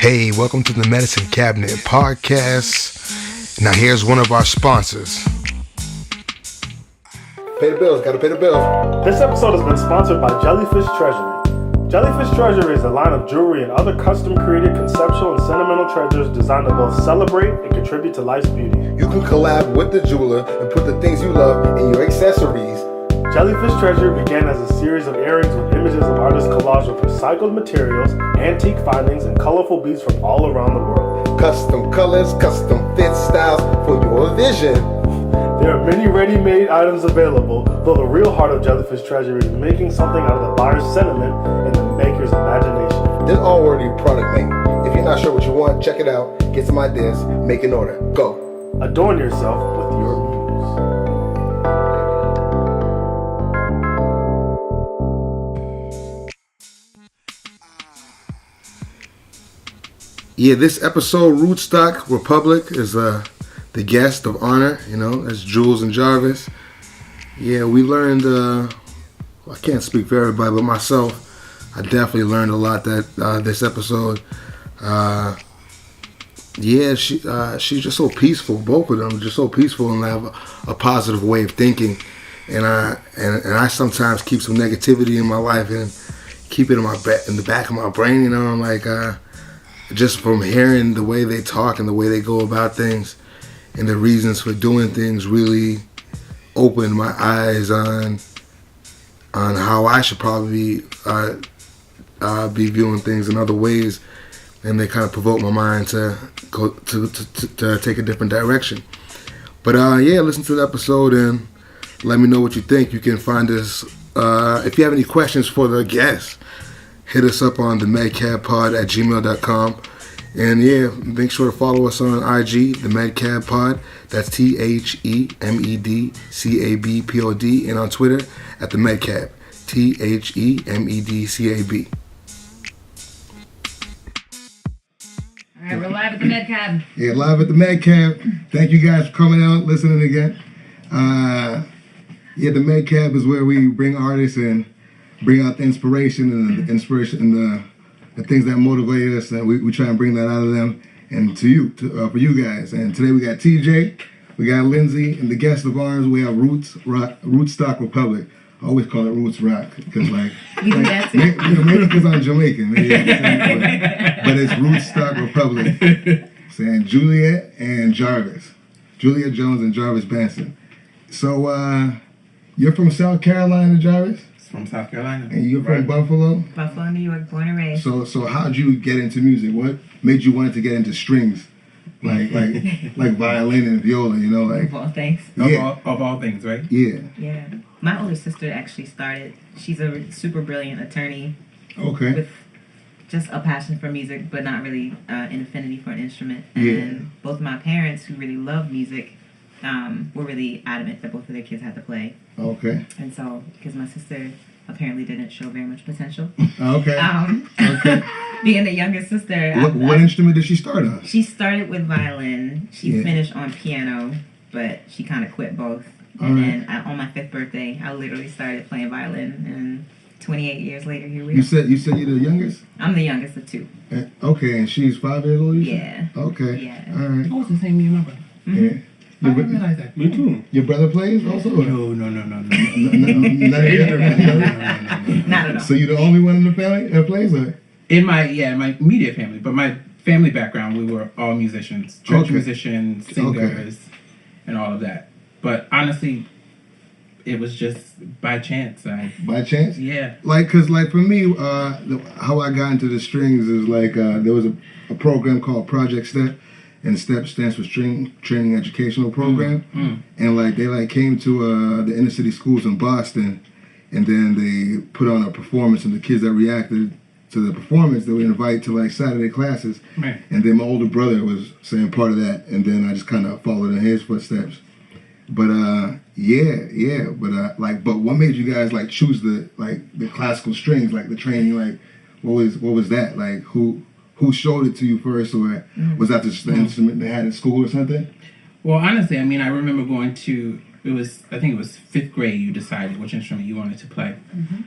Hey, welcome to the Medicine Cabinet Podcast. Now here's one of our sponsors. Pay the bills, gotta pay the bills. This episode has been sponsored by Jellyfish Treasury. Jellyfish Treasury is a line of jewelry and other custom-created conceptual and sentimental treasures designed to both celebrate and contribute to life's beauty. You can collab with the jeweler and put the things you love in your accessories. Jellyfish Treasury began as a series of earrings with images of artists collaged with recycled materials, antique findings, and colorful beads from all around the world. Custom colors, custom fit styles for your vision. There are many ready-made items available, though the real heart of Jellyfish Treasury is making something out of the buyer's sentiment and the maker's imagination. There's already product made. If you're not sure what you want, check it out, get some ideas, make an order. Go. Adorn yourself with your muse. Yeah, this episode, Rootstock Republic, is the guest of honor. You know, that's Jules and Jarvis. Yeah, we learned, I can't speak for everybody, but myself, I definitely learned a lot that this episode. She's just so peaceful. Both of them just so peaceful and have a positive way of thinking. And I sometimes keep some negativity in my life and keep it in the back of my brain. You know, like just from hearing the way they talk and the way they go about things and the reasons for doing things really opened my eyes on how I should probably be viewing things in other ways, and they kind of provoke my mind to go to take a different direction. But listen to the episode and let me know what you think. You can find us if you have any questions for the guests. Hit us up on the medcabpod@gmail.com. And yeah, make sure to follow us on IG, the Medcab Pod. That's THEMEDCABPOD. And on Twitter at the Medcab, THEMEDCAB. All right, we're live at the Medcab. Yeah, live at the Medcab. Thank you guys for coming out, listening again. The Medcab is where we bring artists and bring out the inspiration and the things that motivate us, and we try and bring that out of them and to you, for you guys. And today we got TJ, we got Lindsay, and the guest of ours we have Rootstock Republic. I always call it Roots Rock because maybe because I'm Jamaican, but it's Rootstock Republic. Saying Juliette and Jarvis, Juliette Jones and Jarvis Benson. So you're from South Carolina, Jarvis? From South Carolina. And you're from Buffalo? Buffalo, New York, born and raised. So how'd you get into music? What made you want to get into strings? Like violin and viola, you know, like of all things. Yeah. Of all things, right? Yeah. Yeah. My older sister actually started. She's a super brilliant attorney. Okay. With just a passion for music, but not really an affinity for an instrument. Yeah. And both of my parents, who really love music, were really adamant that both of their kids had to play. Okay. And so, because my sister apparently didn't show very much potential. Okay. Okay. Being the youngest sister. What instrument did she start on? She started with violin. She finished on piano, but she kind of quit both. And then on my 5th birthday, I literally started playing violin. And 28 years later, here we are. You said you're the youngest? I'm the youngest of 2. Okay, and she's 5 years old, you said? Yeah. Okay. Yeah. All right. Oh, it's the same me and my brother. Mm-hmm. Yeah. I didn't realize that. Me too. Your brother plays also? No. Not at all. So you're the only one in the family that plays? Or? In my immediate family, but my family background, we were all musicians, church musicians, singers, and all of that. But honestly, it was just by chance. By chance? Yeah. Cause for me, how I got into the strings is there was a program called Project Step. And STEP stands for String Training Educational Program. Mm-hmm. And they came to the inner city schools in Boston, and then they put on a performance, and the kids that reacted to the performance, they would invite to Saturday classes. Right. And then my older brother was saying part of that, and then I just kind of followed in his footsteps. But but what made you guys choose the classical strings, the training? What was that? Who showed it to you first, or was that just the instrument they had at school or something? Well, honestly, I remember going to, I think it was 5th grade, you decided which instrument you wanted to play. Mm-hmm.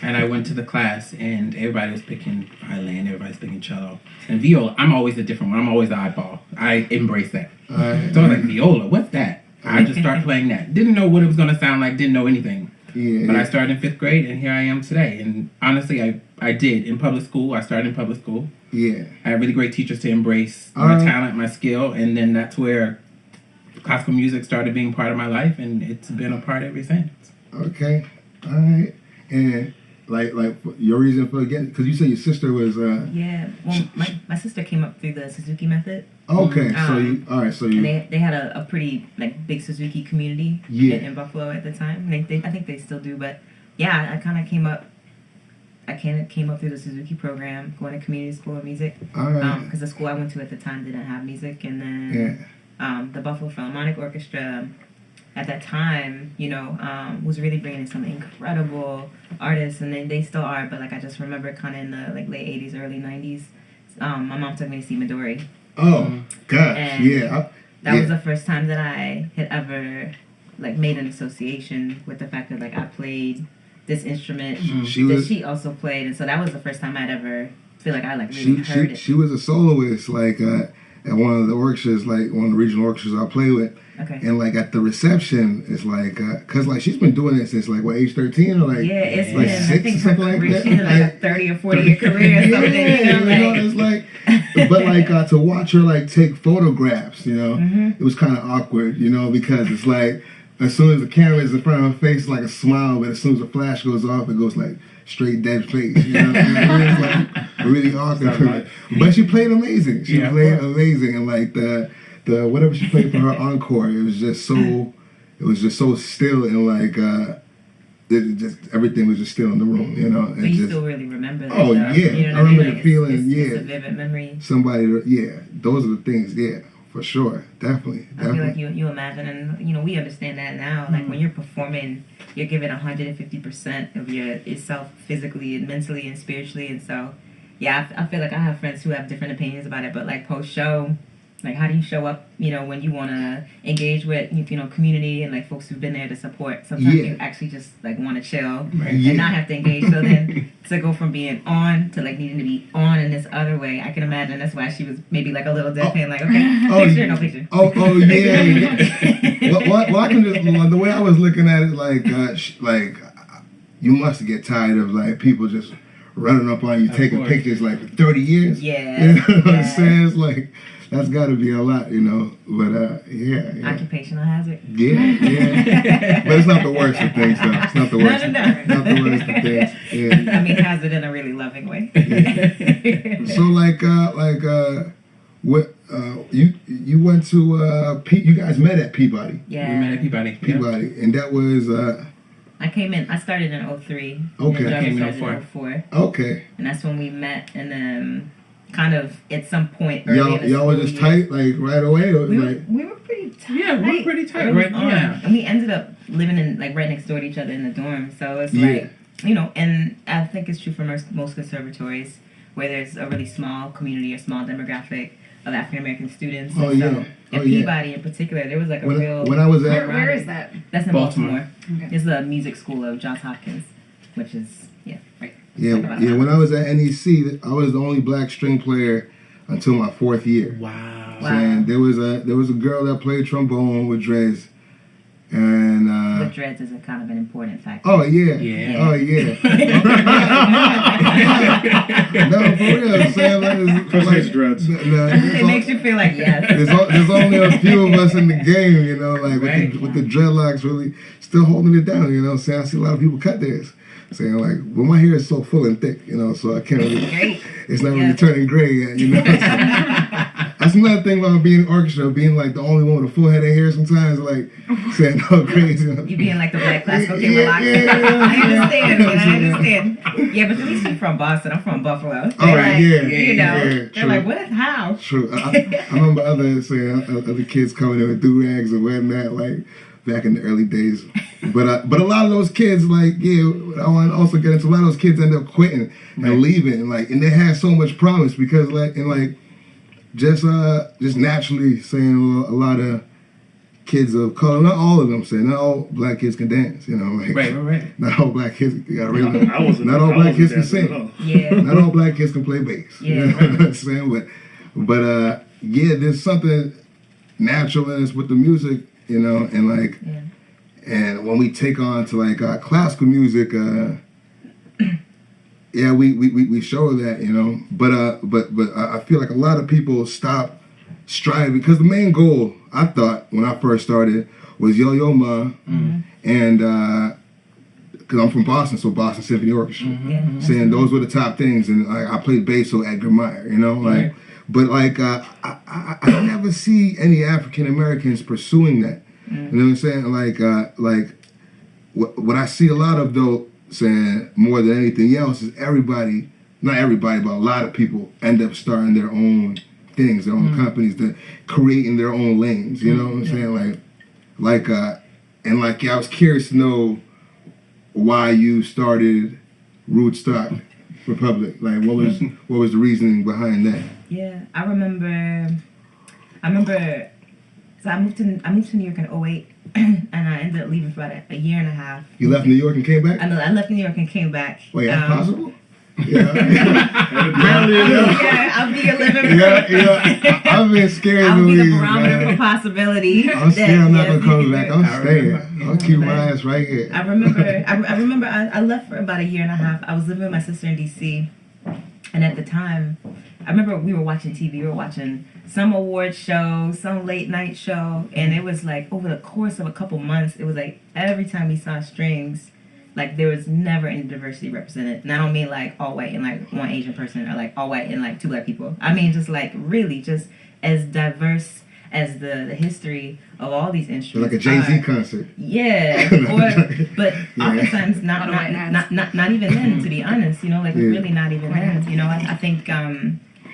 And I went to the class, and everybody was picking violin, everybody's picking cello. And viola, I'm always a different one. I'm always the oddball. I embrace that. So I was like, viola, what's that? I just started playing that. Didn't know what it was going to sound like, didn't know anything. But I started in 5th grade, and here I am today. And honestly, I did. In public school, I started in public school. Yeah. I had really great teachers to embrace my talent, my skill, and then that's where classical music started being part of my life, and it's been a part ever since. Okay. All right. And like your reason for getting, because you said your sister was yeah, well, my sister came up through the Suzuki method. Okay. So you and they had a pretty like big Suzuki community in Buffalo at the time. I think they still do, but yeah, I kind of came up through the Suzuki program, going to community school of music. All right. Because the school I went to at the time didn't have music, and then the Buffalo Philharmonic Orchestra at that time, was really bringing in some incredible artists, and they still are. But like I just remember, kind of in the like late '80s, early '90s, my mom took me to see Midori. Oh gosh, and yeah. That was the first time that I had ever like made an association with the fact that like I played this instrument she also played, and so that was the first time I'd ever feel like I like really heard it. She was a soloist like at one of the orchestras, like one of the regional orchestras I play with. Okay. And like at the reception, it's like, cause like she's been doing it since like what, age 13 or like it's like been, 6 I think or something like that. She's in like a 30 or 40 year career or something. It's like, but like to watch her like take photographs, it was kind of awkward, because it's like as soon as the camera is in front of her face, it's like a smile, but as soon as the flash goes off, it goes like straight dead face. It's like really awkward. But she played amazing. She played amazing, and like the whatever she played for her encore, it was just so still, and like everything was just still in the room, And But you still really remember that. Oh stuff, yeah, I remember the feeling. It's a vivid memory. Somebody, those are the things. Yeah, for sure, definitely. I feel like you imagine, and we understand that now. Like when you're performing, you're giving 150% of yourself physically and mentally and spiritually, and so I feel like I have friends who have different opinions about it, but like post show. Like, how do you show up, when you want to engage with, community and, like, folks who've been there to support? Sometimes you actually just, like, want to chill and not have to engage. So then to go from being on to, like, needing to be on in this other way, I can imagine that's why she was maybe, like, a little deadpan, like, okay, picture, no picture. Yeah. Well, I can just, the way I was looking at it, like, you must get tired of, like, people just running up on you, taking pictures, like, for 30 years. Yeah. You know what I'm saying? It's like... That's got to be a lot, But yeah. Occupational hazard. Yeah. But it's not the worst of things, though. It's not the worst. No. Not the worst of things. Yeah. I mean, hazard in a really loving way. Yeah. So what you went to you guys met at Peabody. Yeah. We met at Peabody. Peabody, and that was. I came in. I started in 03. Okay. And I came in in 04. Okay. And that's when we met, and then. Kind of at some point y'all were just tight like right away, or we like were pretty tight. Yeah, we were pretty tight right on. Yeah. And we ended up living in like right next door to each other in the dorm, so it's like and I think it's true for most conservatories where there's a really small community or small demographic of African American students. At Peabody in particular, there was like when I was at where is that? That's in Baltimore. Okay. It's the music school of Johns Hopkins, which is right. Yeah. When I was at NEC, I was the only black string player until my 4th year. Wow. And there was a girl that played trombone with dreads, and with dreads is a kind of an important factor. Oh yeah. Yeah. Oh yeah. No, for real. Saying dreads. It makes you feel like yes. There's only a few of us in the game, Right. with the dreadlocks really still holding it down. Saying I see a lot of people cut theirs. Saying like, well, my hair is so full and thick, so I can't really, it's not really turning gray yet, That's another thing about being in orchestra, being like the only one with a full head of hair sometimes, like saying no crazy. You being like the black classical kid, relax. I understand. Yeah, but at least you're from Boston. I'm from Buffalo. They're like, what? How? True. I remember other kids coming in with do-rags and wearing that, like, back in the early days. But a lot of those kids, like, I want to also get into a lot of those kids end up quitting and leaving, and they had so much promise because just naturally saying a lot of kids of color, not all of them, say not all black kids can dance, you know, like Right. not all black kids Not all black kids can sing. Yeah. Not all black kids can play bass. Yeah. You know what I'm saying? But yeah, there's something natural in us with the music, you know, and like and when we take on to like classical music, yeah, we show that, you know. But I feel like a lot of people stop striving because the main goal, I thought when I first started, was Yo Yo Ma, and because I'm from Boston, so Boston Symphony Orchestra, saying those were the top things, and I played bass, so Edgar Meyer, you know, like. But like I never see any African Americans pursuing that. You know what I'm saying? Like what I see a lot of though, saying more than anything else, is everybody, not everybody, but a lot of people end up starting their own things, their own companies, that creating their own lanes. You know what I'm saying? I was curious to know why you started Rootstock Republic. Like, what was the reasoning behind that? Yeah, I remember. So I moved to New York in 2008, and I ended up leaving for about a year and a half. You left New York and came back? I left New York and came back. Wait, that's possible? Yeah. I'll be a living. I've been scared. I'll be the barometer for possibility. I'm scared I'm not gonna come back. I'm staying. I'll keep my ass right here. I remember. I left for about a year and a half. I was living with my sister in DC, and at the time, I remember we were watching TV. We were watching some award show, some late night show, and it was like over the course of a couple months, it was like every time we saw strings, like there was never any diversity represented. And I don't mean like all white and like one Asian person, or like all white and like two black people. I mean just like really just as diverse as the history of all these instruments. Like a Jay-Z concert. Yeah, but oftentimes not even then, to be honest. You know, like really not even then. You know, I think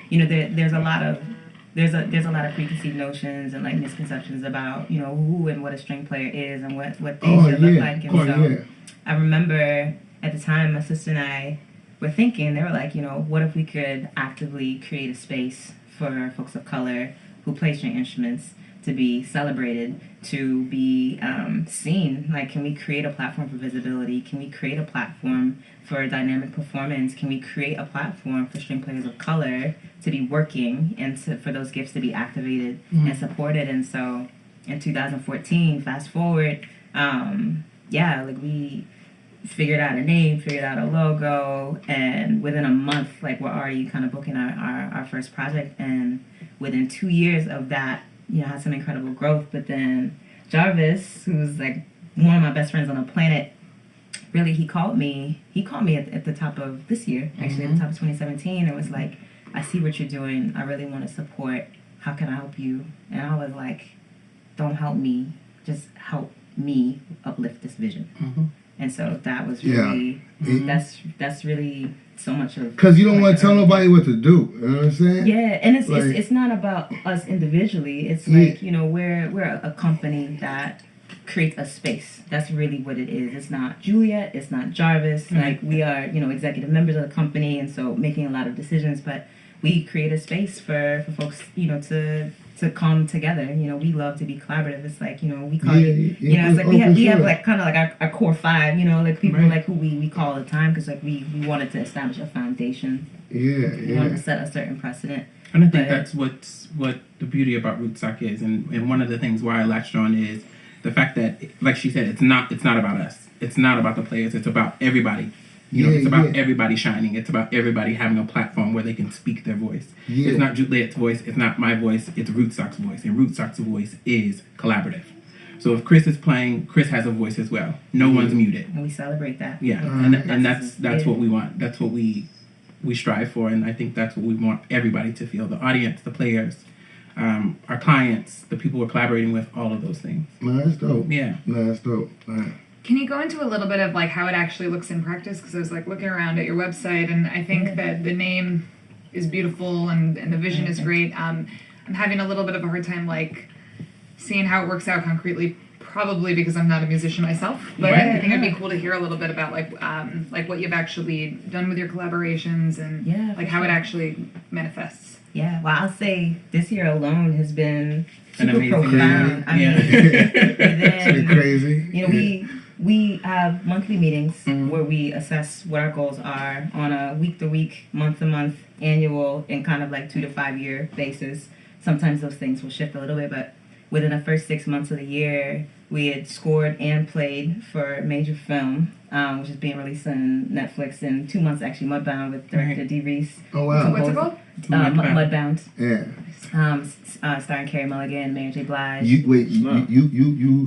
you know there's a lot of preconceived notions and like misconceptions about, you know, who and what a string player is and what they should look like. And I remember at the time my sister and I were thinking, they were like, you know, what if we could actively create a space for folks of color who play string instruments to be celebrated, to be seen? Like, can we create a platform for visibility? Can we create a platform for dynamic performance? Can we create a platform for string players of color to be working and for those gifts to be activated and supported? And so in 2014, fast forward, like we figured out a name, figured out a logo, and within a month, like we're already kind of booking our first project. And within 2 years of that, you know, had some incredible growth. But then Jarvis, who's like one of my best friends on the planet, really, he called me at the top of this year, actually at the top of 2017, and was like, I see what you're doing. I really want to support. How can I help you? And I was like, don't help me. Just help me uplift this vision. And so that was really, that's really so much of... Because you don't want to tell nobody what to do. You know what I'm saying? Yeah, and it's not about us individually. It's like, you know, we're a company that creates a space. That's really what it is. It's not Juliette, it's not Jarvis. Like, we are, you know, executive members of the company, and so making a lot of decisions, but we create a space for folks, you know, to come together. You know, we love to be collaborative. It's like, you know, we call you know, it's like we have like kind of like our core five, you know, like people like who we call all the time, because like we wanted to establish a foundation. We wanted to set a certain precedent. And I think that's what the beauty about Rootstock is, and one of the things why I latched on is the fact that, like she said, it's not about us. It's not about the players. It's about everybody. You know, it's about everybody shining. It's about everybody having a platform where they can speak their voice. It's not Juliette's voice. It's not my voice. It's Rootstock's voice. And Rootstock's voice is collaborative. So if Chris is playing, Chris has a voice as well. No one's muted. And we celebrate that. Yeah, and that's what we want. That's what we strive for. And I think that's what we want everybody to feel. The audience, the players, our clients, the people we're collaborating with, all of those things. No, that's dope. Yeah. No, that's dope. Can you go into a little bit of like how it actually looks in practice? Because I was like looking around at your website, and I think that the name is beautiful and the vision is great. I'm having a little bit of a hard time like seeing how it works out concretely probably because I'm not a musician myself, but Right. I think it'd be cool to hear a little bit about like what you've actually done with your collaborations and Yeah, like for how it sure. actually manifests. Yeah, well, I'll say this year alone has been An super amazing profound. year. I mean, Yeah. and It's been then, crazy. you know, we have monthly meetings Mhm. where we assess what our goals are on a week-to-week, month-to-month, annual, and kind of like 2 to 5 year basis. Sometimes those things will shift a little bit, but within the first 6 months of the year, we had scored and played for a major film, which is being released on Netflix in 2 months, actually, Mudbound with director D. Reese. Oh wow. What's it called? Mudbound. Yeah. Starring Carey Mulligan, Mary J. Blige. You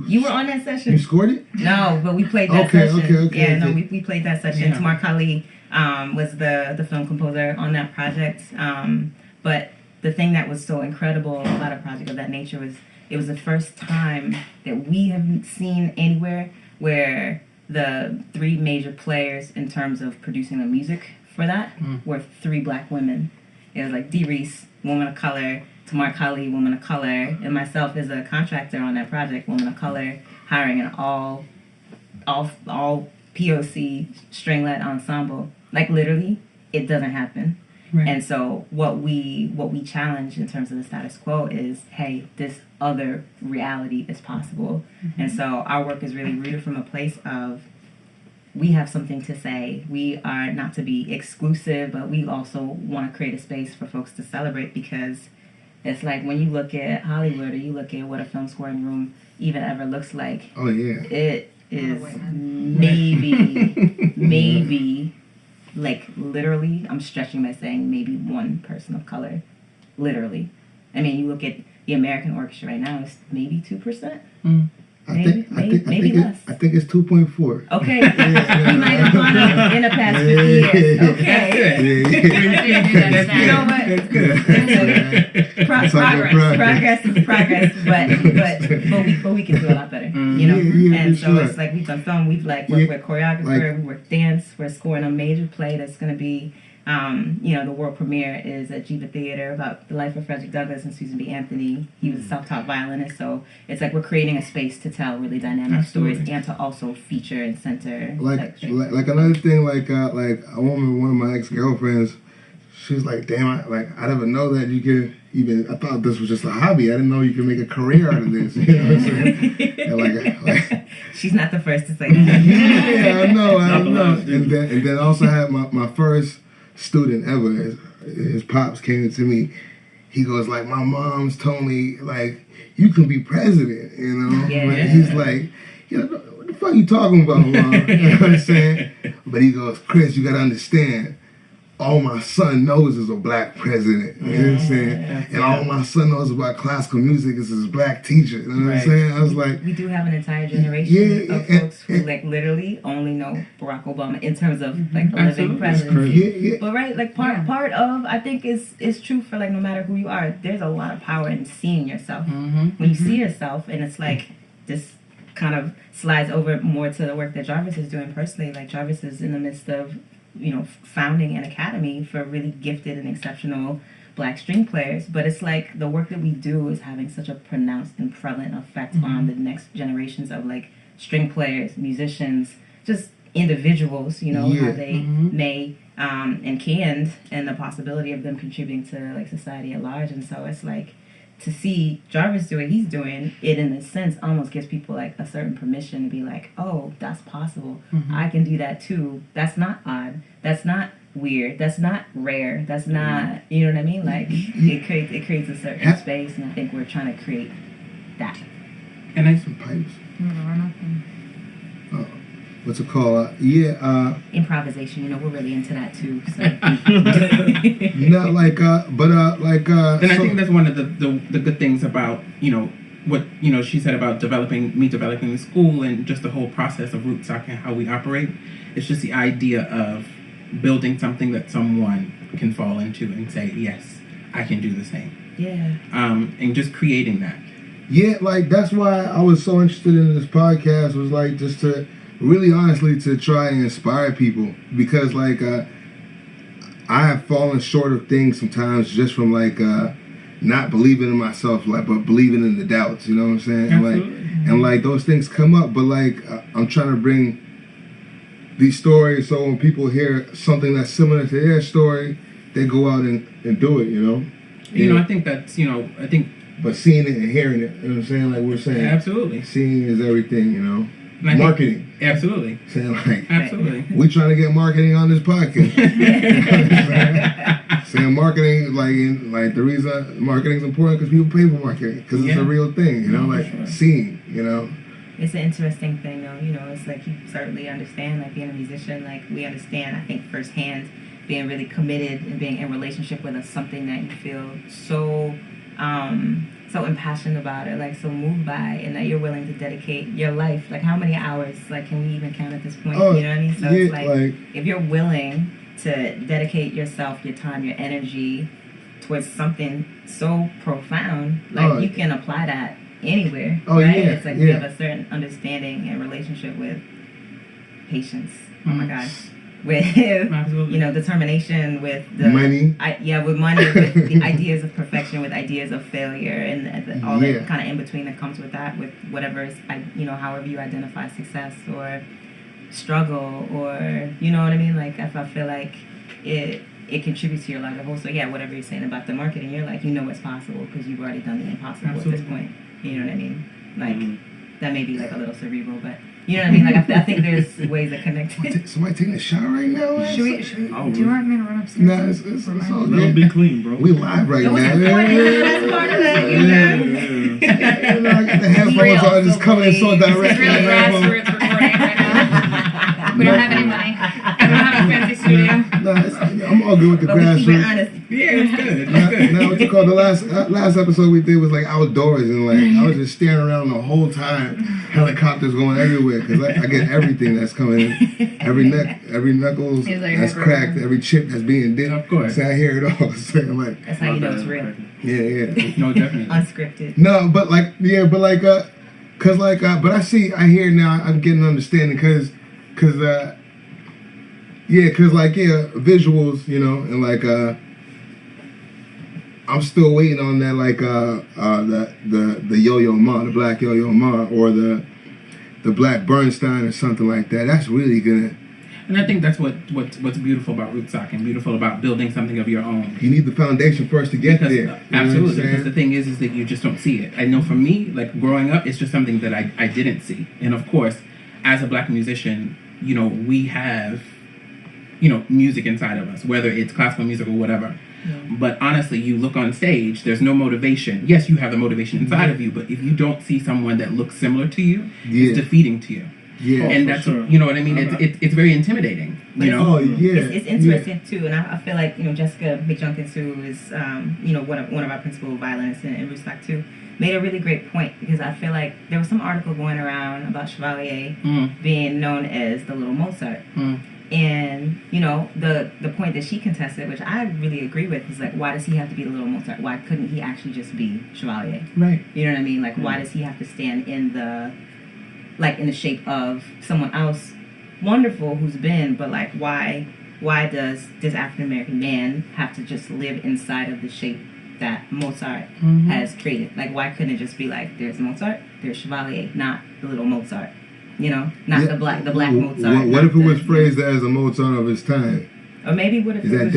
You were on that session. You scored it? No, but we played that Okay, session. okay, Yeah, no, okay. we played that session. Yeah. Tamar Kali was the film composer on that project. But the thing that was so incredible about a project of that nature was it was the first time that we have seen anywhere where the 3 major players in terms of producing the music for that were 3 black women. It was like Dee Reese, woman of color, Tamar Kali, woman of color, and myself as a contractor on that project, woman of color, hiring an all POC string-led ensemble. Like literally, it doesn't happen. Right. And so what we challenge in terms of the status quo is, hey, this other reality is possible. And so our work is really rooted from a place of we have something to say. We are not to be exclusive, but we also want to create a space for folks to celebrate, because it's like when you look at Hollywood or you look at what a film scoring room even ever looks like, Oh yeah. it is white men. maybe, like literally, I'm stretching by saying maybe 1 person of color. Literally. I mean, you look at the American Orchestra right now, it's maybe 2%. Maybe less. I think it's 2.4. Okay. You might have gone up in the past 50 years. Okay. You know what? That's good. Progress is progress, but we can do a lot better, you know. Yeah, And for so sure. it's like we've done film, we've like worked with choreographer, we work dance, we're scoring a major play that's going to be, you know, the world premiere is at Jiva Theater about the life of Frederick Douglass and Susan B. Anthony. He was a self-taught violinist, so it's like we're creating a space to tell really dynamic stories and to also feature and center Like another thing, like one of my ex-girlfriends, she was like, damn, I didn't know that you could even, I thought this was just a hobby. I didn't know you could make a career out of this. You know what I'm saying? And like she's not the first to say that. yeah, I know. And then I also had my first student ever. His pops came to me. He goes like, my mom's told me like you can be president, you know. Yeah. But he's like, you know, what the fuck you talking about, mom? You know what I'm saying? But he goes, Chris, you gotta understand. All my son knows is a black president. You know what I'm saying? And all my son knows about classical music is his black teacher. You know what I'm saying? I was like, we do have an entire generation of folks who like literally only know Barack Obama in terms of like the living president. yeah. But right, like part of I think is true for like no matter who you are. There's a lot of power in seeing yourself. When you see yourself, and it's like this kind of slides over more to the work that Jarvis is doing personally. Like Jarvis is in the midst of, you know, founding an academy for really gifted and exceptional black string players, but it's like the work that we do is having such a pronounced and prevalent effect on the next generations of like string players, musicians, just individuals, you know, how they may and can, and the possibility of them contributing to like society at large. And so it's like to see Jarvis do what he's doing, it in a sense almost gives people like a certain permission to be like, oh, that's possible. I can do that too. That's not odd. That's not weird. That's not rare. That's not, you know what I mean? Like it creates a certain space, and I think we're trying to create that. And I Some pipes. Nothing. What's it called? Improvisation, you know, we're really into that too. So. Not like, and I think that's one of the good things about, you know, what, you know, she said about developing the school and just the whole process of Rootstock and how we operate. It's just the idea of building something that someone can fall into and say, yes, I can do the same. Yeah. And just creating that. Yeah, like that's why I was so interested in this podcast, was like just to really honestly to try and inspire people, because like I have fallen short of things sometimes just from like not believing in myself, like, but believing in the doubts. You know what I'm saying? Absolutely. And like those things come up, but like I'm trying to bring these stories so when people hear something that's similar to their story, they go out and do it. You know. I think that's I think. But seeing it and hearing it, you know what I'm saying? Like we're saying, Absolutely. Seeing is everything. You know. Marketing. Absolutely. Saying like, absolutely. We trying to get marketing on this podcast. Saying marketing, like the reason marketing is important because people pay for marketing because it's a real thing. You know, like seeing. You know. It's an interesting thing, though. You know, it's like you certainly understand, like being a musician, like we understand. I think firsthand, being really committed and being in relationship with something that you feel so impassioned about it, like so moved by, and that you're willing to dedicate your life. Like how many hours, like can we even count at this point? You know what I mean? So it's like if you're willing to dedicate yourself, your time, your energy towards something so profound, like you can apply that anywhere. Right? It's like you have a certain understanding and relationship with patience. Oh my gosh. With determination, with the money, with money, with the ideas of perfection, with ideas of failure, and all that kind of in between that comes with that, with whatever is, however you identify success or struggle, or you know what I mean. Like if I feel like it contributes to your life, also whatever you're saying about the marketing, you're like it's possible because you've already done the impossible. Absolutely. At this point. You know what I mean? Like that may be like a little cerebral, but. You know what I mean? Like I think there's ways that connect. Somebody taking a shower right now? Should we do you want me to run upstairs? Nah, it's all good. Let it be clean, bro. We live right now. That's part of it. I got the headphones on, just coming in so direct. It's real grassroots recording right now. We don't have any money. We don't have a fancy studio. I'm all good with the grassroots. Yeah, it's good. Now what you call the last episode we did was like outdoors, and like I was just staring around the whole time, helicopters going everywhere because I get everything that's coming in, every knuckles that's cracked, every chip that's being dipped. Of course, so I hear it all. So I'm like, that's how you know it's real. Yeah. No, definitely unscripted. No, but but I hear now. I'm getting an understanding because visuals, you know, and like I'm still waiting on that, like the Yo-Yo Ma, the Black Yo-Yo Ma, or the Black Bernstein or something like that. That's really gonna. And I think that's what's beautiful about Rootstock and beautiful about building something of your own. You need the foundation first to get there. Absolutely, because the thing is that you just don't see it. I know for me, like growing up, it's just something that I didn't see. And of course, as a Black musician, you know, we have, you know, music inside of us, whether it's classical music or whatever. Yeah. But honestly, you look on stage, there's no motivation. Yes, you have the motivation inside of you, but if you don't see someone that looks similar to you, it's defeating to you. Yeah, and that's you know what I mean. It's very intimidating. You know, it's interesting too, and I feel like Jessica McJunkins, who is one of our principal violinists in Rooststock too, made a really great point, because I feel like there was some article going around about Chevalier being known as the little Mozart. And, the point that she contested, which I really agree with, is like, why does he have to be the little Mozart? Why couldn't he actually just be Chevalier? Right. You know what I mean? Like, why does he have to stand in the shape of someone else, wonderful, who's been, but like, why does this African-American man have to just live inside of the shape that Mozart has created? Like, why couldn't it just be like, there's Mozart, there's Chevalier, not the little Mozart? Not the black Mozart. What if it was phrased as a Mozart of his time? Or maybe what if is that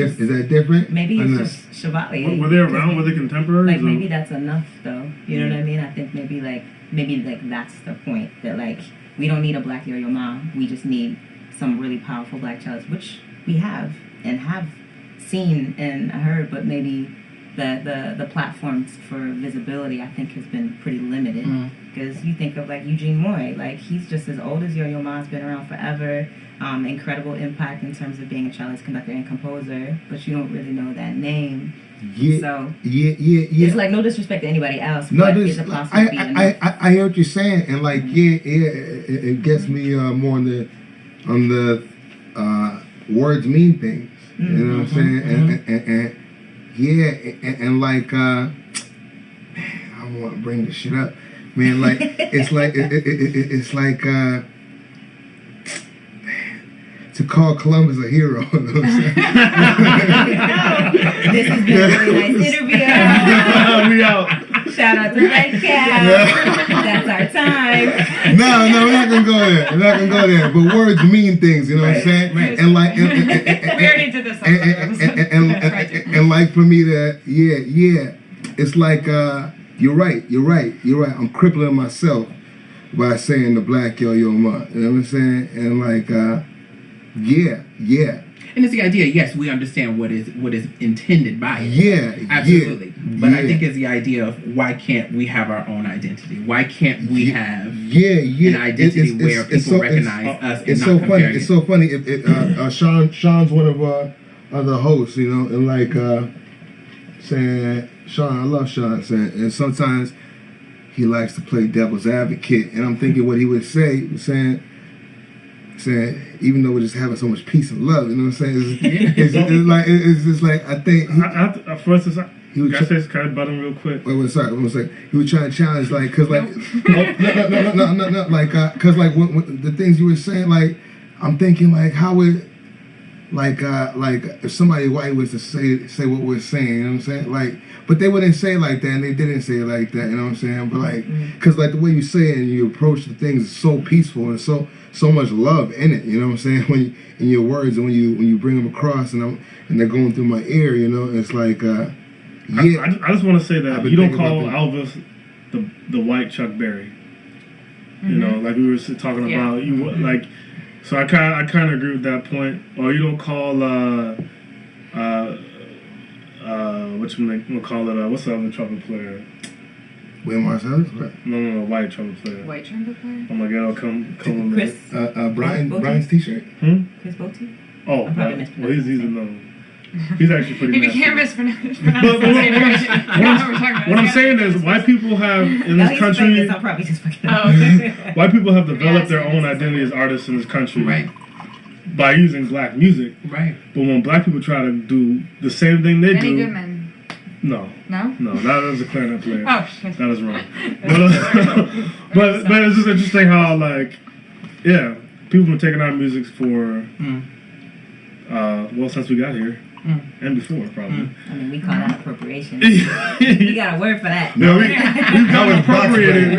different? Maybe it's just Chevalier. Were they around? Were they contemporaries? Like maybe that's enough, though. You know what I mean? I think maybe that's the point, that like we don't need a Black Yo-Yo Ma. We just need some really powerful Black cellists, which we have and have seen and heard, but maybe the platforms for visibility, I think, has been pretty limited. Because you think of like Eugene Moy, like he's just as old as Yo-Yo Ma's, been around forever. Incredible impact in terms of being a cellist, conductor, and composer, but you don't really know that name. Yeah. So yeah. It's like no disrespect to anybody else, but it's a possibility. I hear what you're saying, and like it gets me more on the words mean things. You know what I'm saying? And like I don't want to bring this shit up, man. Like it's like to call Columbus a hero. You know what I'm saying? This has been a really nice interview. We out. Shout out to Red Cat. That's our time. No, we're not gonna go there. We're not gonna go there. But words mean things, you know what I'm saying? Right. And like, We already did this on the episode. and like for me to, it's like, you're right. I'm crippling myself by saying the black yo-yo ma. You know what I'm saying? And like, yeah. And it's the idea. Yes, we understand what is intended by it. Yeah, Absolutely. But I yeah. think it's the idea of why can't we have our own identity? Why can't we have an identity where people recognize us and it's not so compare funny. It's so funny. Sean's one of our other hosts, you know, and like saying, Sean, I love Sean, saying, and sometimes he likes to play devil's advocate, and I'm thinking what he would say, saying, even though we're just having so much peace and love, you know what I'm saying? It's just like I think. For instance, can I say button real quick? Wait, sorry. He was trying to challenge, like, cause like, no, like, cause like when the things you were saying, like, I'm thinking like, how would, like if somebody white was to say what we're saying, you know what I'm saying? Like, but they wouldn't say it like that, and they didn't say it like that, you know what I'm saying? But like, cause like the way you say it and you approach the things is so peaceful and so much love in it, you know what I'm saying? When you, in your words and when you bring them across and they're going through my ear, you know, it's like, yeah. I just want to say that you don't call Elvis the white Chuck Berry. You know, like we were talking about. You like, so I kind of agree with that point. Or you don't call what you gonna call it? What's the other trumpet player? Will Marcellus? Right. No, white trumpet player. White trumpet player? Oh my God, come on. Chris. Brian's T-shirt. Chris Botti. Oh, I'm probably mispronouncing he's another. He's actually pretty. If you nasty. can't mispronounce What I'm saying is, white people have in this country. I'm probably just fucking. Oh, okay. White people have developed their own identity as artists in this country, Right. by using black music. Right. But when black people try to do the same thing they Benny do, Goodman. no, No? that is a clarinet player. Oh, shit. That is wrong. But it's just interesting how people have been taking our music for since we got here. And before, probably. I mean, we call that appropriation. We got a word for that. No, we got appropriated.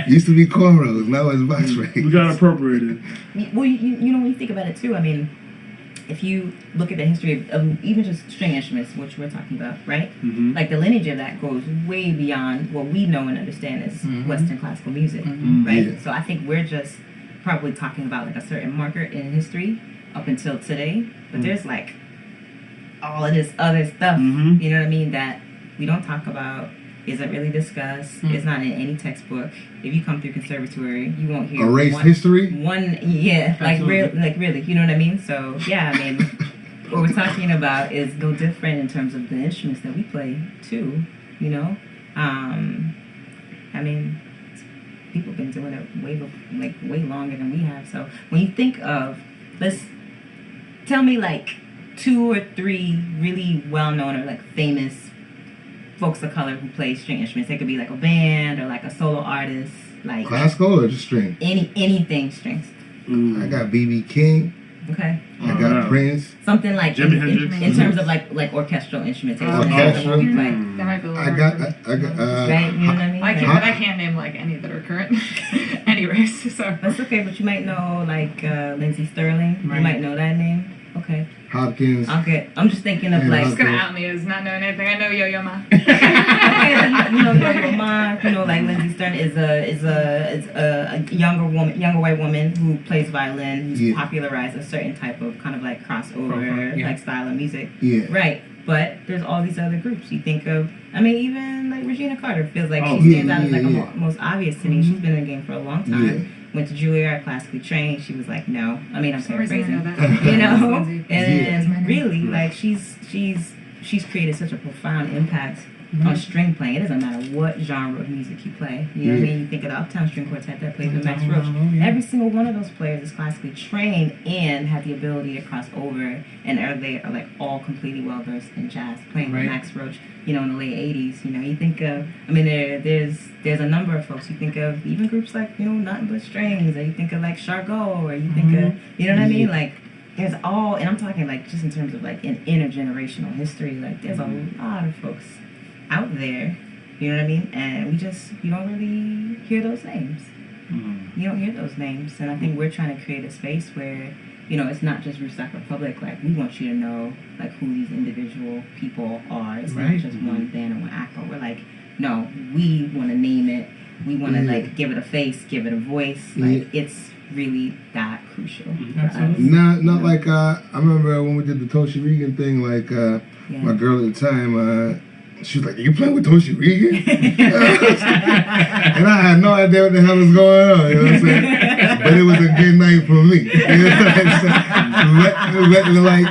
Used to be cornrows, now it's box rate. We got appropriated. Well, you know, when you think about it too, I mean, if you look at the history of even just string instruments, which we're talking about, right? Mm-hmm. Like the lineage of that goes way beyond what we know and understand as Western classical music, right? Yeah. So I think we're just probably talking about like a certain marker in history up until today, but there's like all of this other stuff, you know what I mean, that we don't talk about, isn't really discussed, it's not in any textbook. If you come through conservatory, you won't hear Erased history? Really, you know what I mean? So yeah, I mean, what we're talking about is no different in terms of the instruments that we play too, you know? I mean, people have been doing it way longer than we have. So when you think of, tell me like 2 or 3 really well-known or like famous folks of color who play string instruments. They could be like a band or like a solo artist, like classical or just string? anything strings. I got B.B. King. Okay. I got Prince. Something like Jimi Hendrix. in terms of like orchestral instrumentation. Orchestral. Like, That might be a little I got right, you know what I mean? I Like, can't name like any that are current. Anyways, so that's okay, but you might know like Lindsay Sterling. Right. You might know that name. Okay. Hopkins. Okay. I'm just thinking of Yeah, like. just gonna out me as not knowing anything. I know Yo-Yo Ma. Okay, you know Yo-Yo Ma. You know, like Lindsay Sterling is a younger white woman who plays violin, who's popularized a certain type of kind of like crossover like style of music. Yeah. Right. But there's all these other groups. You think of, I mean, even like Regina Carter feels like she stands out as like most obvious to me. She's been in the game for a long time. Yeah. Went to Juilliard, classically trained. She was like, no. I mean, I'm For some reason I paraphrasing. know that. You know, Lindsay. and really, like she's created such a profound impact on string playing. It doesn't matter what genre of music you play. You know what I mean? You think of the Uptown String Quartet that plays with Max Roach. Every single one of those players is classically trained and have the ability to cross over, and they are like all completely well versed in jazz, playing with Max Roach. You know, in the late '80s. You know, you think of, I mean, there's a number of folks. You think of even groups like, you know, Nothing But Strings, or you think of like Chargot, or you think of, you know what I mean, like. there's all, and I'm talking like just in terms of like an intergenerational history, like there's a lot of folks out there, you know what I mean? And you don't really hear those names. You don't hear those names. And I think we're trying to create a space where, you know, it's not just Rootstock Republic. Like, we want you to know, like, who these individual people are. It's not just one band or one act, but we're like, no, we want to name it. We want to, like, give it a face, give it a voice. Like, it's really that crucial. Not like, I remember when we did the Toshi Regan thing, like, my girl at the time, she was like, "You playing with Toshi Regan?" And I had no idea what the hell was going on, you know what I'm saying? But it was a good night for me. You know what I'm saying?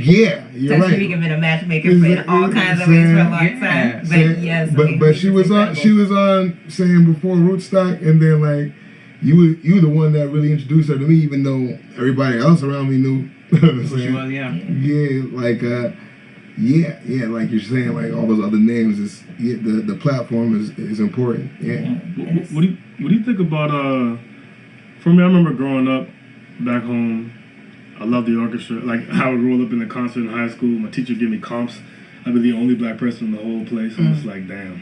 Yeah, you're right. Toshi Regan been a matchmaker for all kinds of ways for a long time. But yes, but she was on saying before Rootstock, and then like you were the one that really introduced her to me, even though everybody else around me knew. You know what I'm saying? Yeah, like like you're saying, like all those other names is the platform is important. Yeah. What do you think about for me, I remember growing up back home, I loved the orchestra. Like how I would roll up in the concert in high school, my teacher would give me comps. I'd be the only black person in the whole place. I'm just like, damn.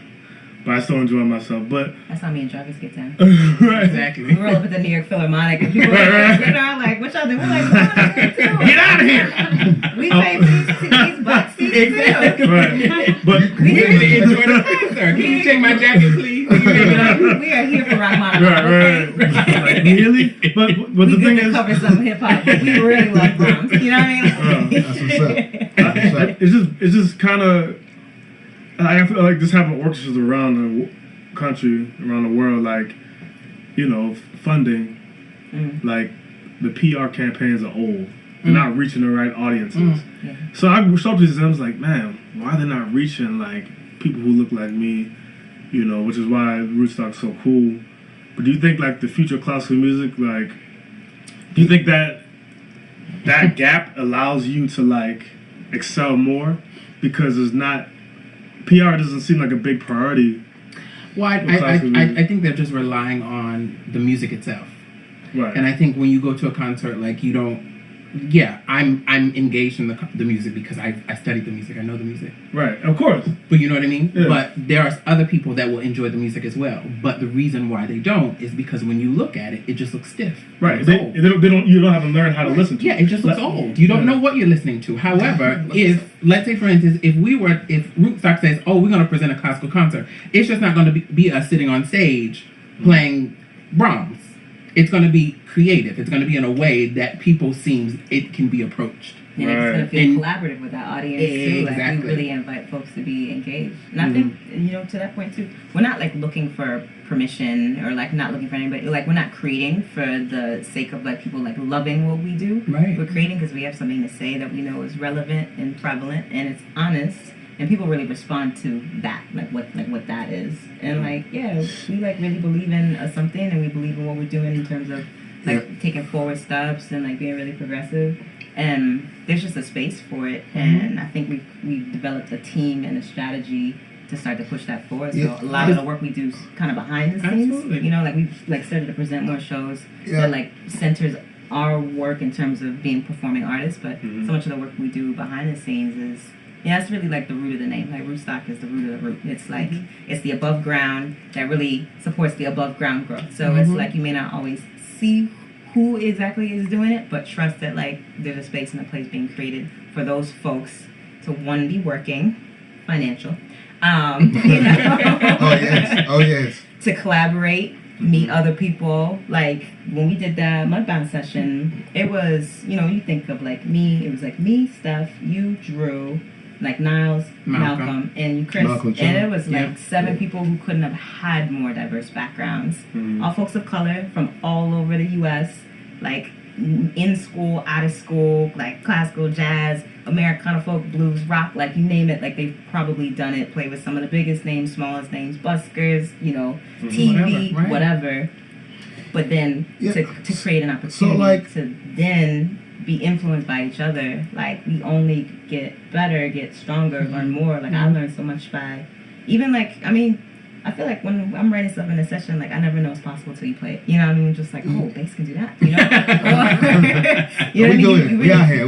But I still enjoy myself. But that's how me and Jarvis get down. Right. Exactly. We roll up at the New York Philharmonic and people are like, what y'all doing? We're like, get out of here! We pay these bucks too. Right. But we really enjoy the concert. Can you take my jacket, please? We are here for Rachmaninoff. Right. Like, really? But we the thing is, cover some hip hop, but we really love Brahms. You know what I mean? That's what's up. It's just kind of. I feel like just having orchestras around the country, around the world, like, you know, funding, like, the PR campaigns are old. They're not reaching the right audiences. So I showed up to these and I was like, man, why are they not reaching, like, people who look like me, you know, which is why Rootstock's so cool. But do you think, like, the future of classical music, like, do you think that gap allows you to, like, excel more? Because it's not... PR doesn't seem like a big priority. Well, I think they're just relying on the music itself. Right. And I think when you go to a concert, like, you don't... Yeah, I'm engaged in the music because I studied the music. I know the music. Right, of course. But you know what I mean? Yeah. But there are other people that will enjoy the music as well. But the reason why they don't is because when you look at it, it just looks stiff. Right. You don't have to learn how to listen to it. Yeah, it just looks old. You don't know what you're listening to. However, let's say, for instance, if Rootstock says, oh, we're going to present a classical concert, it's just not going to be us sitting on stage playing Brahms. It's going to be creative. It's going to be in a way that people seems it can be approached. And it's going to feel collaborative with our audience too. Like, Exactly. we really invite folks to be engaged. And I think, you know, to that point too, we're not like looking for permission or like not looking for anybody. Like, we're not creating for the sake of like people like loving what we do. Right. We're creating because we have something to say that we know is relevant and prevalent and it's honest. And people really respond to that, like what that is. And like, yeah, we like really believe in something, and we believe in what we're doing in terms of like taking forward steps and like being really progressive. And there's just a space for it. And I think we've developed a team and a strategy to start to push that forward. So a lot of the work we do is kind of behind the scenes. Absolutely. You know, like we've like started to present more shows that like centers our work in terms of being performing artists, but so much of the work we do behind the scenes is that's really like the root of the name. Like Rootstock is the root of the root. It's like it's the above ground that really supports the above ground growth. So it's like you may not always see who exactly is doing it, but trust that like there's a space and a place being created for those folks to one be working, financial, you know? Oh yes. To collaborate, meet other people. Like when we did that Mudbound session, it was, you know, you think of like me, it was like me, Steph, you, Drew, like Niles, Malcolm, and you, Chris. And it was like 7 people who couldn't have had more diverse backgrounds. All folks of color from all over the U.S., like in school, out of school, like classical, jazz, Americana folk, blues, rock, like you name it. Like they've probably done it, played with some of the biggest names, smallest names, buskers, you know, TV, whatever. But then to create an opportunity to then be influenced by each other, like we only get better, get stronger, learn more. Like I learned so much by even like, I mean, I feel like when I'm writing stuff in a session, like I never know it's possible till you play it. You know what I mean? Just like, oh, bass can do that. You know? You know what I mean? We out here.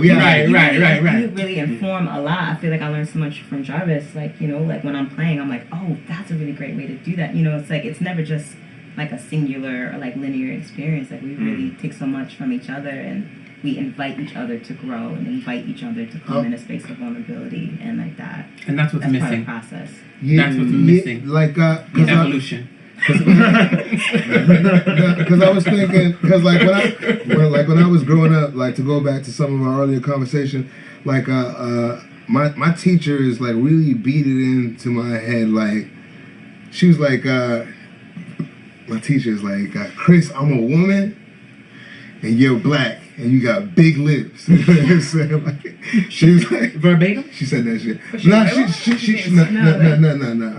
Right. You really inform a lot. I feel like I learned so much from Jarvis. Like, you know, like when I'm playing, I'm like, oh, that's a really great way to do that. You know, it's like, it's never just like a singular or like linear experience. Like we really take so much from each other, and we invite each other to grow and invite each other to come in a space of vulnerability and like that. And that's what's missing. Part of the process. Yeah, that's what's missing. Like evolution. Because I was thinking, because like when I was growing up, like to go back to some of our earlier conversation, like my teacher is like really beat it into my head. Like she was like, my teacher is like, Chris, I'm a woman and you're black and you got big lips. You know what I'm saying? Like, she was like verbatim. She said that shit. No. I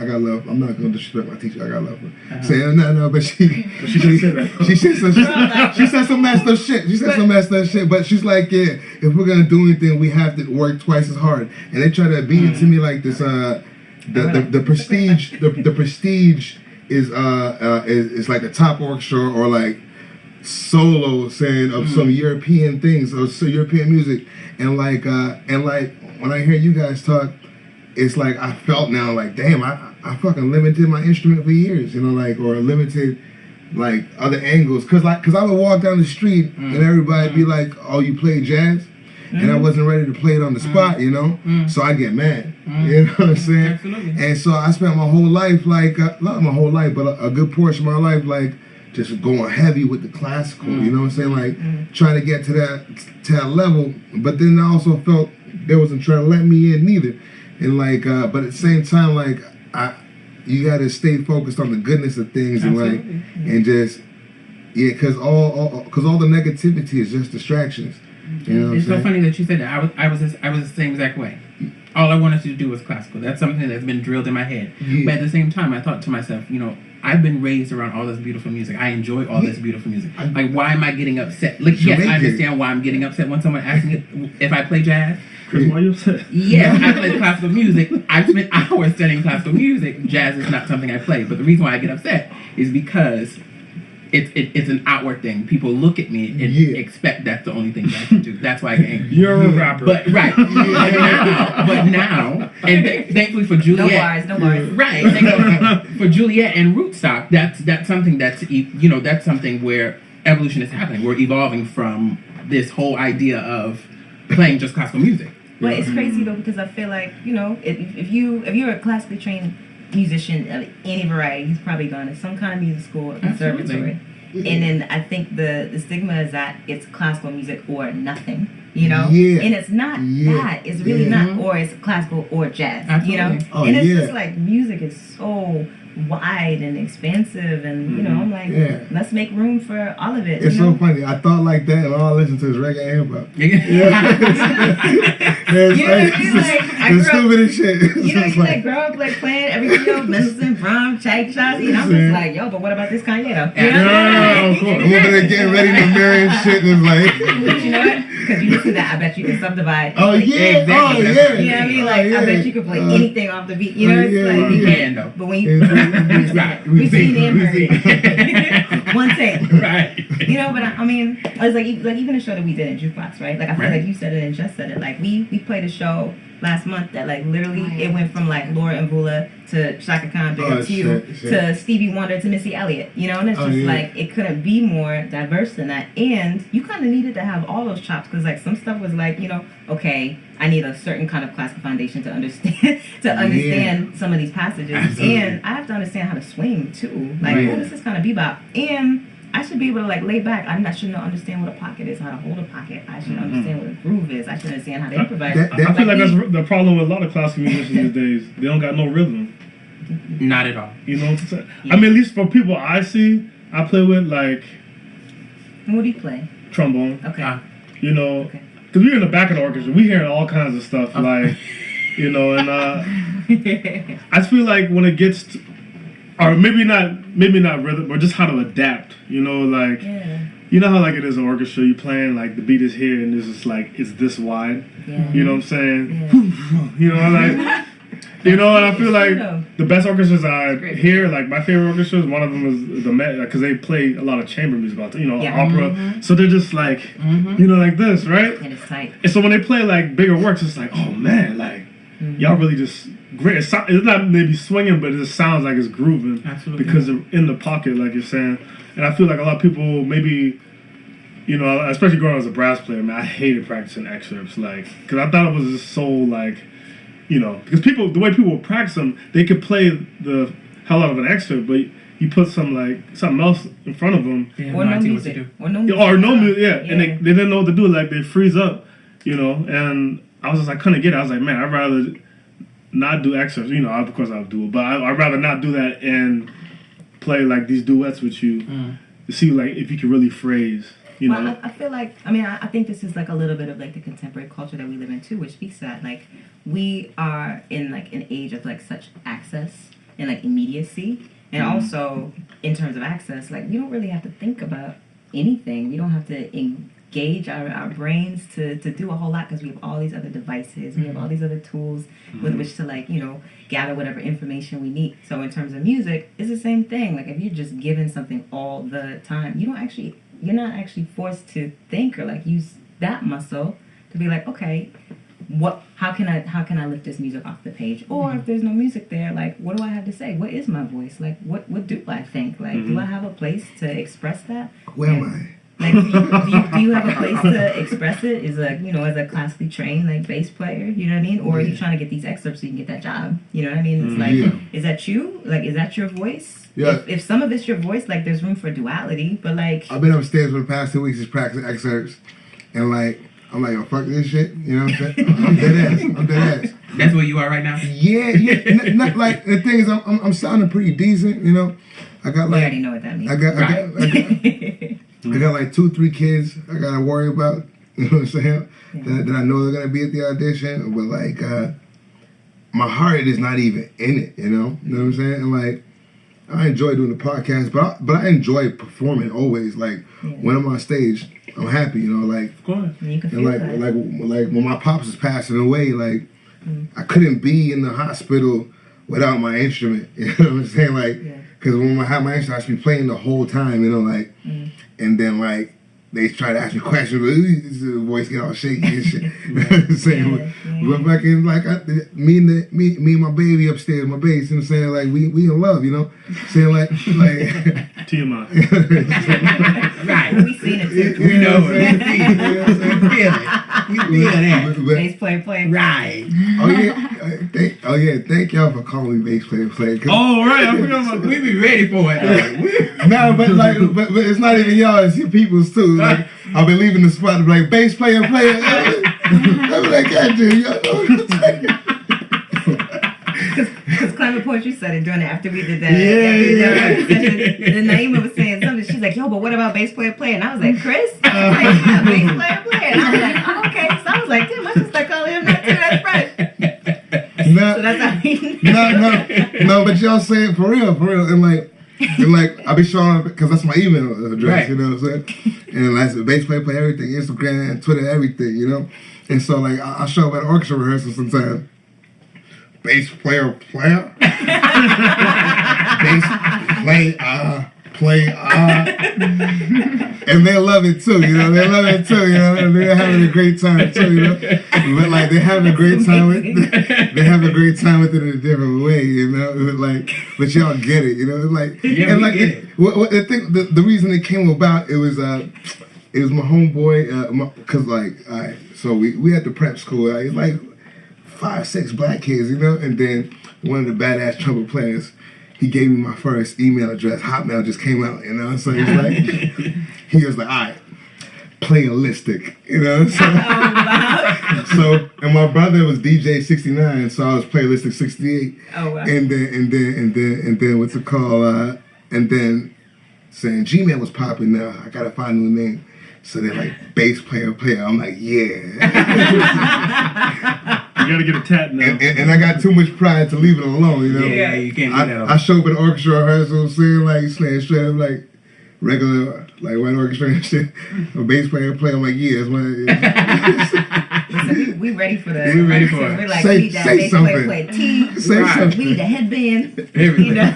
got love. I'm not gonna disrespect my teacher. I got love her. Saying no, but she said some messed up shit. She said some messed up shit. But she's like, yeah, if we're gonna do anything, we have to work twice as hard. And they try to beat it to me like this. The prestige is like a top orchestra or like solo saying of some European things or so European music, and like when I hear you guys talk, it's like I felt now like damn, I fucking limited my instrument for years, you know, like, or limited like other angles, cause I would walk down the street and everybody be like, oh, you play jazz, and I wasn't ready to play it on the spot, you know, so I get mad, you know what I'm saying? Absolutely. And so I spent my whole life, like not my whole life, but a good portion of my life, like just going heavy with the classical, you know what I'm saying? Like trying to get to that level, but then I also felt they wasn't trying to let me in neither. And like, but at the same time, like you got to stay focused on the goodness of things. Absolutely. And like, and just because all the negativity is just distractions. You know what it's I'm so funny that you said that. I was the same exact way. All I wanted to do was classical. That's something that's been drilled in my head. Yeah. But at the same time, I thought to myself, you know, I've been raised around all this beautiful music. I enjoy all this beautiful music. Like, why am I getting upset? Like, yes, I understand why I'm getting upset when someone asks me if I play jazz. Chris, why are you upset? Yes, I play classical music. I've spent hours studying classical music. Jazz is not something I play. But the reason why I get upset is because it's an outward thing. People look at me and expect that's the only thing that I can do. That's why I get angry. You're a rapper. But right. But now, and thankfully for Juliette. No bars. Right. For Juliette and Rootstock, that's something that's something where evolution is happening. We're evolving from this whole idea of playing just classical music. Well, it's crazy though, because I feel like, you know, if you're a classically trained musician of any variety, he's probably gone to some kind of music school or conservatory. Absolutely. And then I think the stigma is that it's classical music or nothing, you know? Yeah. And it's not that. It's really not, or it's classical or jazz, absolutely. You know? Oh, and it's just like music is so wide and expansive, and you know, I'm like, let's make room for all of it. It's so funny. I thought like that, and all I listened to is reggae and hip hop. It's stupid as shit. You know, you like grow up like playing everything else, Nelson, Brown, Chag Shotzi, and I'm just like, yo, but what about this Kanye though? You know? Of course. I'm over there getting ready to marry and shit, and it's like, but you know what? Because you listen to that, I bet you can subdivide. Oh yeah, exactly. Oh yeah. You know what I mean? Like, I bet you could play anything off the beat. You know, it's like you can though. But when you we've seen and heard one take, right? You know, but I mean, it's like even a show that we did in Jukebox, right? Like I feel like you said it and just said it. Like we played a show last month that like literally it went from like Laura Mvula to Shaka Khan to Stevie Wonder to Missy Elliott, you know, and it's just like it couldn't be more diverse than that. And you kind of needed to have all those chops because like some stuff was like, you know, okay, I need a certain kind of classical foundation to understand some of these passages. Absolutely. And I have to understand how to swing too. Like, oh, this is kind of bebop, and I should be able to like lay back. I should understand what a pocket is, how to hold a pocket. I should understand what a groove is. I should understand how to improvise. I feel like that's the problem with a lot of classical musicians these days. They don't got no rhythm. Not at all. You know what I'm saying? Yeah. I mean, at least for people I see, I play with like. What do you play? Trombone. Okay. You know, because we're in the back of the orchestra, we hearing all kinds of stuff like, you know, and I just feel like when it gets to, or maybe not rhythm, but just how to adapt. You know, like you know how like it is an orchestra. You playing like the beat is here, and it's just like it's this wide. Yeah. You know what I'm saying? Yeah. You know, like You know, and I feel like Yeah. the best orchestras I Great. hear, like my favorite orchestras, one of them is the Met, because they play a lot of chamber music, Yeah. opera. So they're just like, like this, right? And it's tight. And so when they play like bigger works, it's like, oh man, like y'all really just great. It's not maybe swinging, but it just sounds like it's grooving. Absolutely. Because they're in the pocket, like you're saying. And I feel like a lot of people maybe, especially growing up as a brass player, man, I hated practicing excerpts, like, because I thought it was just so like, because the way people would practice them, they could play the hell out of an excerpt, but you put something else in front of them, They have Or no no idea what to music. do. Or no music. or no music, yeah, and Yeah. they didn't know what to do, like they freeze up, and I was just like, couldn't get it. I was like, man, I'd rather not do excerpts, of course I'll do it, but I'd rather not do that and play like these duets with you to see like if you can really phrase, Well, I feel like, I think this is like a little bit of like the contemporary culture that we live in too, which speaks to that. Like, we are in like an age of like such access and like immediacy. And also, in terms of access, like, we don't really have to think about anything. We don't have to engage our brains to do a whole lot because we have all these other devices. We have all these other tools with which to like, gather whatever information we need. So in terms of music, it's the same thing. Like, if you're just given something all the time, you're not actually forced to think or like use that muscle to be like, okay, how can I lift this music off the page? Or if there's no music there, like, what do I have to say? What is my voice? Like, what do I think? Like, do I have a place to express that? Where am I? Like, do you have a place to express it? Is like, as a classically trained like bass player, you know what I mean? Or are you trying to get these excerpts so you can get that job? You know what I mean? It's like, is that you? Like, is that your voice? Yeah. If some of it's your voice, like, there's room for duality, but like, I've been upstairs for the past 2 weeks just practicing excerpts, and like I'm like, oh, fuck this shit, you know what I'm saying? I'm dead ass. That's where you are right now? Yeah. Not like the thing is, I'm sounding pretty decent, I got we like already know what that means. I got like 2-3 kids I gotta worry about, you know what I'm saying? That I know they're gonna be at the audition, but like my heart is not even in it, you know what I'm saying? And like I enjoy doing the podcast, but I enjoy performing always. Like when I'm on stage, I'm happy, like. Of course. You can And feel like that. when my pops was passing away, like I couldn't be in the hospital without my instrument. You know what I'm saying? Like, because when I had my instrument, I should be playing the whole time. And then like they try to ask me questions, but the voice get all shaky and shit. But fucking like me and my baby upstairs, my bass, you know what I'm saying? Like we in love, saying like TMI. Right. We seen it too. We know it. We feel it. We feel that. Bass player playing. Right. Oh yeah, thank y'all for calling me bass player. Oh right, I forgot about that. We be ready for it. No, but it's not even y'all, it's your people's too. Like I'll be leaving the spot to be like bass player. I'm like, God damn, y'all. Because Climate Poetry said it during it after we did that. Yeah. And then Naima was saying something. She's like, yo, but what about bass player play? And I was like, Chris? Bass player play. And I was like, oh, okay. So I was like, damn, I should start calling him that too. That's fresh. So that's how he No, but y'all say it for real. And like I be showing up because that's my email address, Right. you know what I'm saying? And that's bass player play everything, Instagram, Twitter, everything, And so like I show up at orchestra rehearsal sometimes. Bass player player. Bass play and they love it too, They love it too, And they're having a great time too, But like they're having a great time with it in a different way, Like, but y'all get it, Like, Yeah, and we like get it. The reason it came about, it was my homeboy, cause like, all right, so we at the prep school, it's like 5-6 black kids, and then one of the badass trumpet players, he gave me my first email address. Hotmail just came out, So he's like, he was like, all right, playalistic, So and my brother was DJ 69, so I was playalistic 68. Oh wow. And then what's it called? And then saying Gmail was popping now. I gotta find a new name. So they're like bass player. I'm like, yeah. You gotta get a tat now. And I got too much pride to leave it alone, Yeah, you can't do that. I show up at orchestra rehearsal saying like slaying straight up like regular like white orchestra and shit. A bass player play. I'm like, yeah, that's what. Listen, we ready for the. We're ready for it. We're like, Say- we need that say bass something. player tee. Say Right. something. We need the headband. Everything. You know,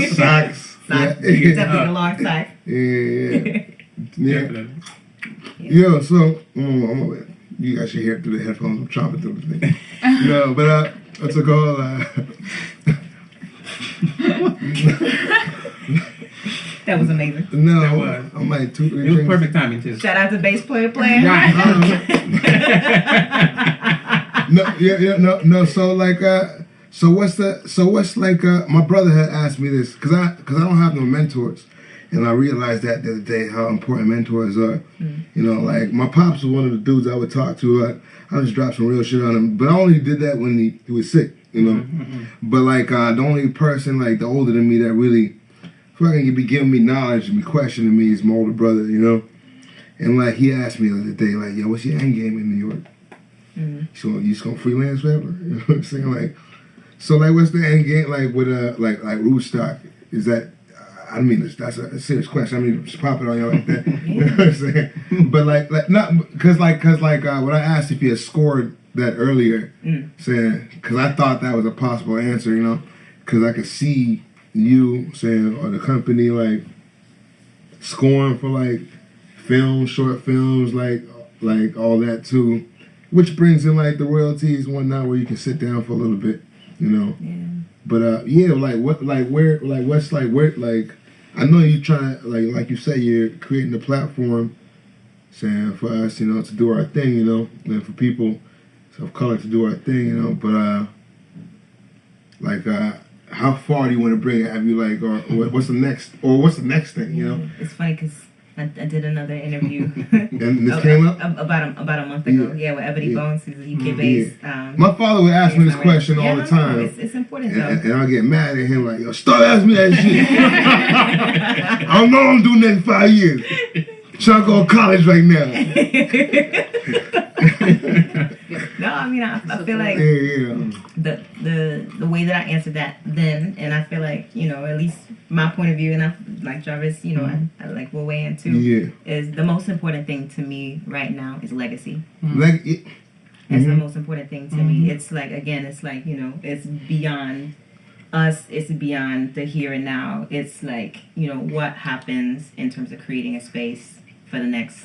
Socks. socks. Yeah. Definitely the long socks. Yeah. Definitely. Yeah, so you guys should hear it through the headphones. I'm chopping through the thing. No, but what's it called? That was amazing. No, That was. I'm like 2, 3 It was drinks. perfect timing too. Shout out to bass player. No. So like, my brother had asked me this because I don't have no mentors, and I realized that the other day how important mentors are. You know, like my pops was one of the dudes I would talk to. I just dropped some real shit on him, but I only did that when he was sick. You know, but like the only person like the older than me that really fucking be giving me knowledge and be questioning me is my older brother. You know, and like he asked me the other day, like, yo, what's your end game in New York? So you just gonna freelance forever? You know what I'm saying? Like, so like, what's the end game? Like with like Rootstock? Is that? I mean, that's a serious question. I mean, just pop it on you like that. You know what I'm saying? But like not because when I asked if you had scored that earlier, saying because I thought that was a possible answer. You know, because I could see you saying or the company like scoring for like films, short films, like all that too. Which brings in like the royalties and whatnot, where you can sit down for a little bit, you know. Yeah. But yeah, like what, like where, like what's like where, like I know you trying, like you say, you're creating a platform, saying for us, you know, to do our thing, you know, and for people of color to do our thing, you know. But how far do you want to bring it? Have you like, or what's the next thing, you know? It's funny because I did another interview. And this came up about a month ago. Yeah, with Ebony Bones, who's a UK based. My father would ask me this question all the time. It's important though. And I'll get mad at him like, yo, stop asking me that shit. I don't know what I'm doing next 5 years. Trying to go to college right now. No, I mean I feel like the way that I answered that then, and I feel like, you know, at least my point of view, and I like Jarvis, you know, I like will weigh in too. Is the most important thing to me right now is legacy. That's the most important thing to me. It's like, again, it's like, you know, it's beyond us, it's beyond the here and now. It's like, you know, what happens in terms of creating a space for the next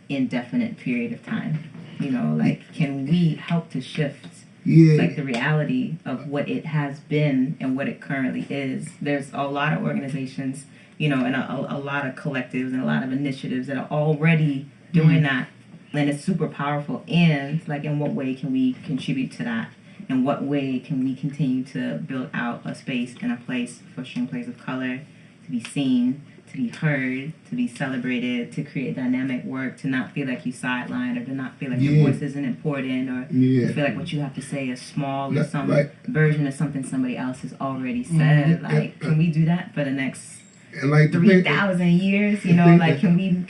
indefinite period of time. You know, like, can we help to shift like the reality of what it has been and what it currently is? There's a lot of organizations, you know, and a lot of collectives and a lot of initiatives that are already doing that, and it's super powerful. And like, in what way can we contribute to that? In what way can we continue to build out a space and a place for strong players of color to be seen, to be heard, to be celebrated, to create dynamic work, to not feel like you sidelined, or to not feel like your voice isn't important, or to feel like what you have to say is small or some version of something somebody else has already said. Like, can we do that for the next 3,000 years? You know, like, can we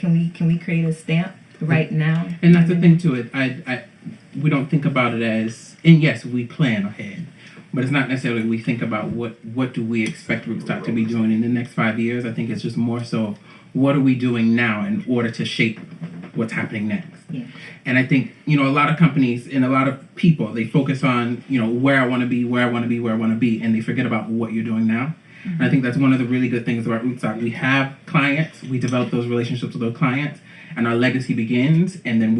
create a stamp right now? And that's the thing to it. We don't think about it as, and yes, we plan ahead, but it's not necessarily we think about what do we expect Rootstock to be doing in the next 5 years. I think it's just more so, what are we doing now in order to shape what's happening next? Yeah. And I think, you know, a lot of companies and a lot of people, they focus on, you know, where I want to be, and they forget about what you're doing now. And I think that's one of the really good things about Rootstock. We have clients, we develop those relationships with those clients, and our legacy begins, and then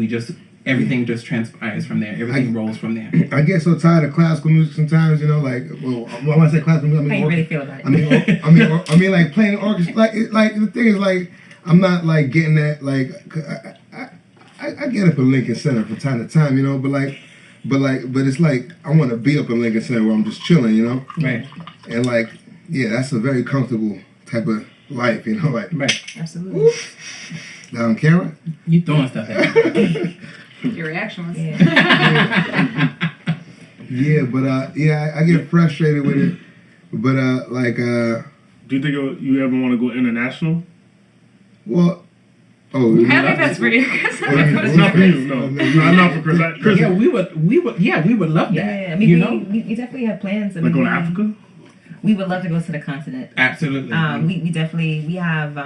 everything just transpires from there. Everything rolls from there. I get so tired of classical music sometimes, you know, like, well, when I say classical music, I mean, how you really feel about it? I mean, like playing orchestra. Like the thing is, like, I'm not like getting that. Like, I get up in Lincoln Center from time to time, you know, but it's like I want to be up in Lincoln Center where I'm just chilling, you know, right? And like, yeah, that's a very comfortable type of life, you know, like, right, absolutely. Down camera, you throwing stuff at me. Your reaction was. Yeah, but I get frustrated with it. But do you think you ever want to go international? Well, I think that's for you. It's not for you, no. Not for Chris. Yeah, we would love that. Yeah, I mean, we definitely have plans. Like go to Africa? We would love to go to the continent. Absolutely. We have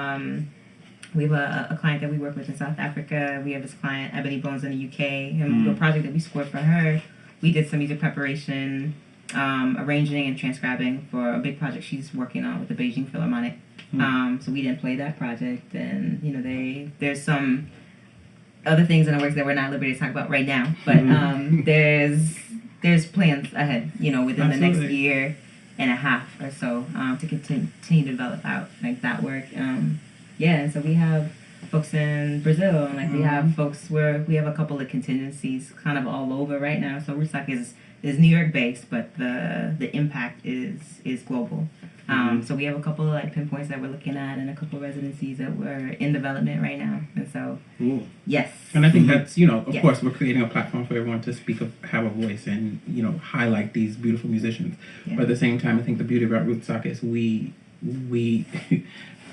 We have a client that we work with in South Africa. We have this client, Ebony Bones, in the UK. And the project that we scored for her, we did some music preparation, arranging and transcribing for a big project she's working on with the Beijing Philharmonic. So we didn't play that project. And, you know, there's some other things in the works that we're not at liberty to talk about right now. But there's plans ahead, you know, within the next year and a half or so to continue to develop out, like, that work. And so we have folks in Brazil, and like we have folks where we have a couple of contingencies kind of all over right now. So Rootstock is New York based, but the impact is global. So we have a couple of like pinpoints that we're looking at, and a couple of residencies that we're in development right now. And so yes, and I think that's, you know, of course we're creating a platform for everyone to speak of, have a voice, and, you know, highlight these beautiful musicians. But at the same time, I think the beauty about Rootstock is we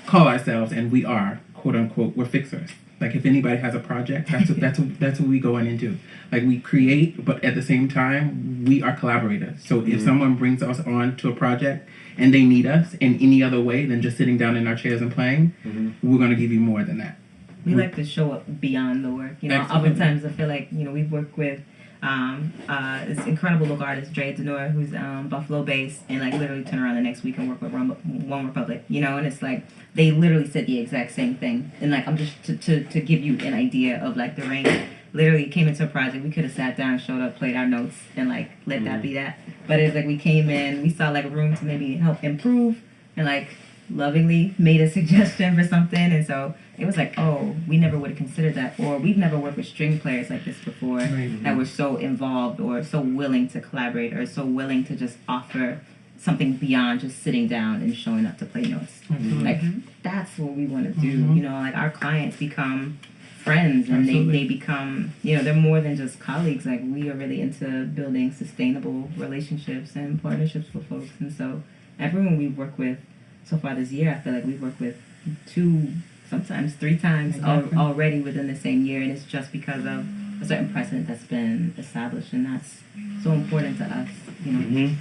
call ourselves, and we are, quote unquote, we're fixers. Like, if anybody has a project, that's what we go in and do. Like, we create, but at the same time, we are collaborators. So if someone brings us on to a project and they need us in any other way than just sitting down in our chairs and playing, we're going to give you more than that. We like to show up beyond the work. You know, oftentimes I feel like, you know, we've worked with this incredible local artist, Juliette Jones, who's Buffalo based, and like literally turn around the next week and work with One Republic, you know, and it's like they literally said the exact same thing. And like, I'm just to give you an idea of like the range. Literally came into a project, we could have sat down, showed up, played our notes, and like let that be that. But it's like we came in, we saw like a room to maybe help improve, and like lovingly made a suggestion for something, and so it was like, oh, we never would have considered that, or we've never worked with string players like this before that were so involved or so willing to collaborate or so willing to just offer something beyond just sitting down and showing up to play notes. Like, that's what we want to do. You know, like our clients become friends, and they become, you know, they're more than just colleagues. Like, we are really into building sustainable relationships and partnerships with folks. And so everyone we work with so far this year, I feel like we've worked with 2, sometimes 3 times already within the same year, and it's just because of a certain precedent that's been established, and that's so important to us, you know.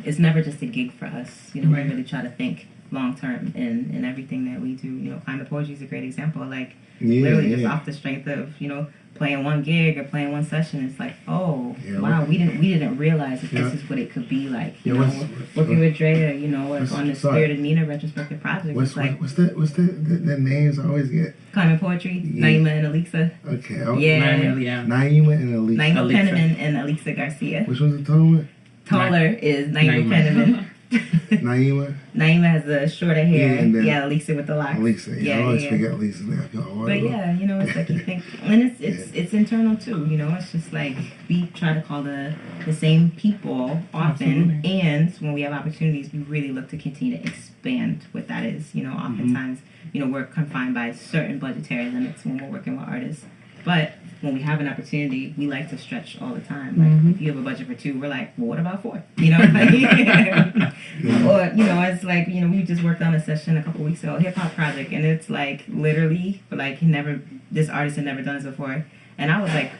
It's never just a gig for us, you know. We really try to think long term in everything that we do. You know, Climate Poetry is a great example. Like, literally just off the strength of, you know, playing one gig or playing one session, it's like, oh, wow, we didn't realize that this is what it could be like. You know, working with Drea, you know, on the Spirit of Nina retrospective project. What's that names I always get? Climate Poetry, Naima and Alixa. Okay. Naima and Alixa. Naima Penniman and Alixa Garcia. Which one's the taller one? Taller is Naima Penniman. Naima has the shorter hair. Alixa with the locks. Alixa, I always forget Alixa now. But yeah, you know, it's like you think, and it's internal too. You know, it's just like we try to call the same people often, and when we have opportunities, we really look to continue to expand what that is. You know, oftentimes, you know, we're confined by certain budgetary limits when we're working with artists, but when we have an opportunity, we like to stretch all the time. Like, if you have a budget for 2, we're like, well, what about 4? You know, like, or, you know, it's like, you know, we just worked on a session a couple weeks ago, a hip hop project, and it's like literally, like, this artist had never done this before, and I was like,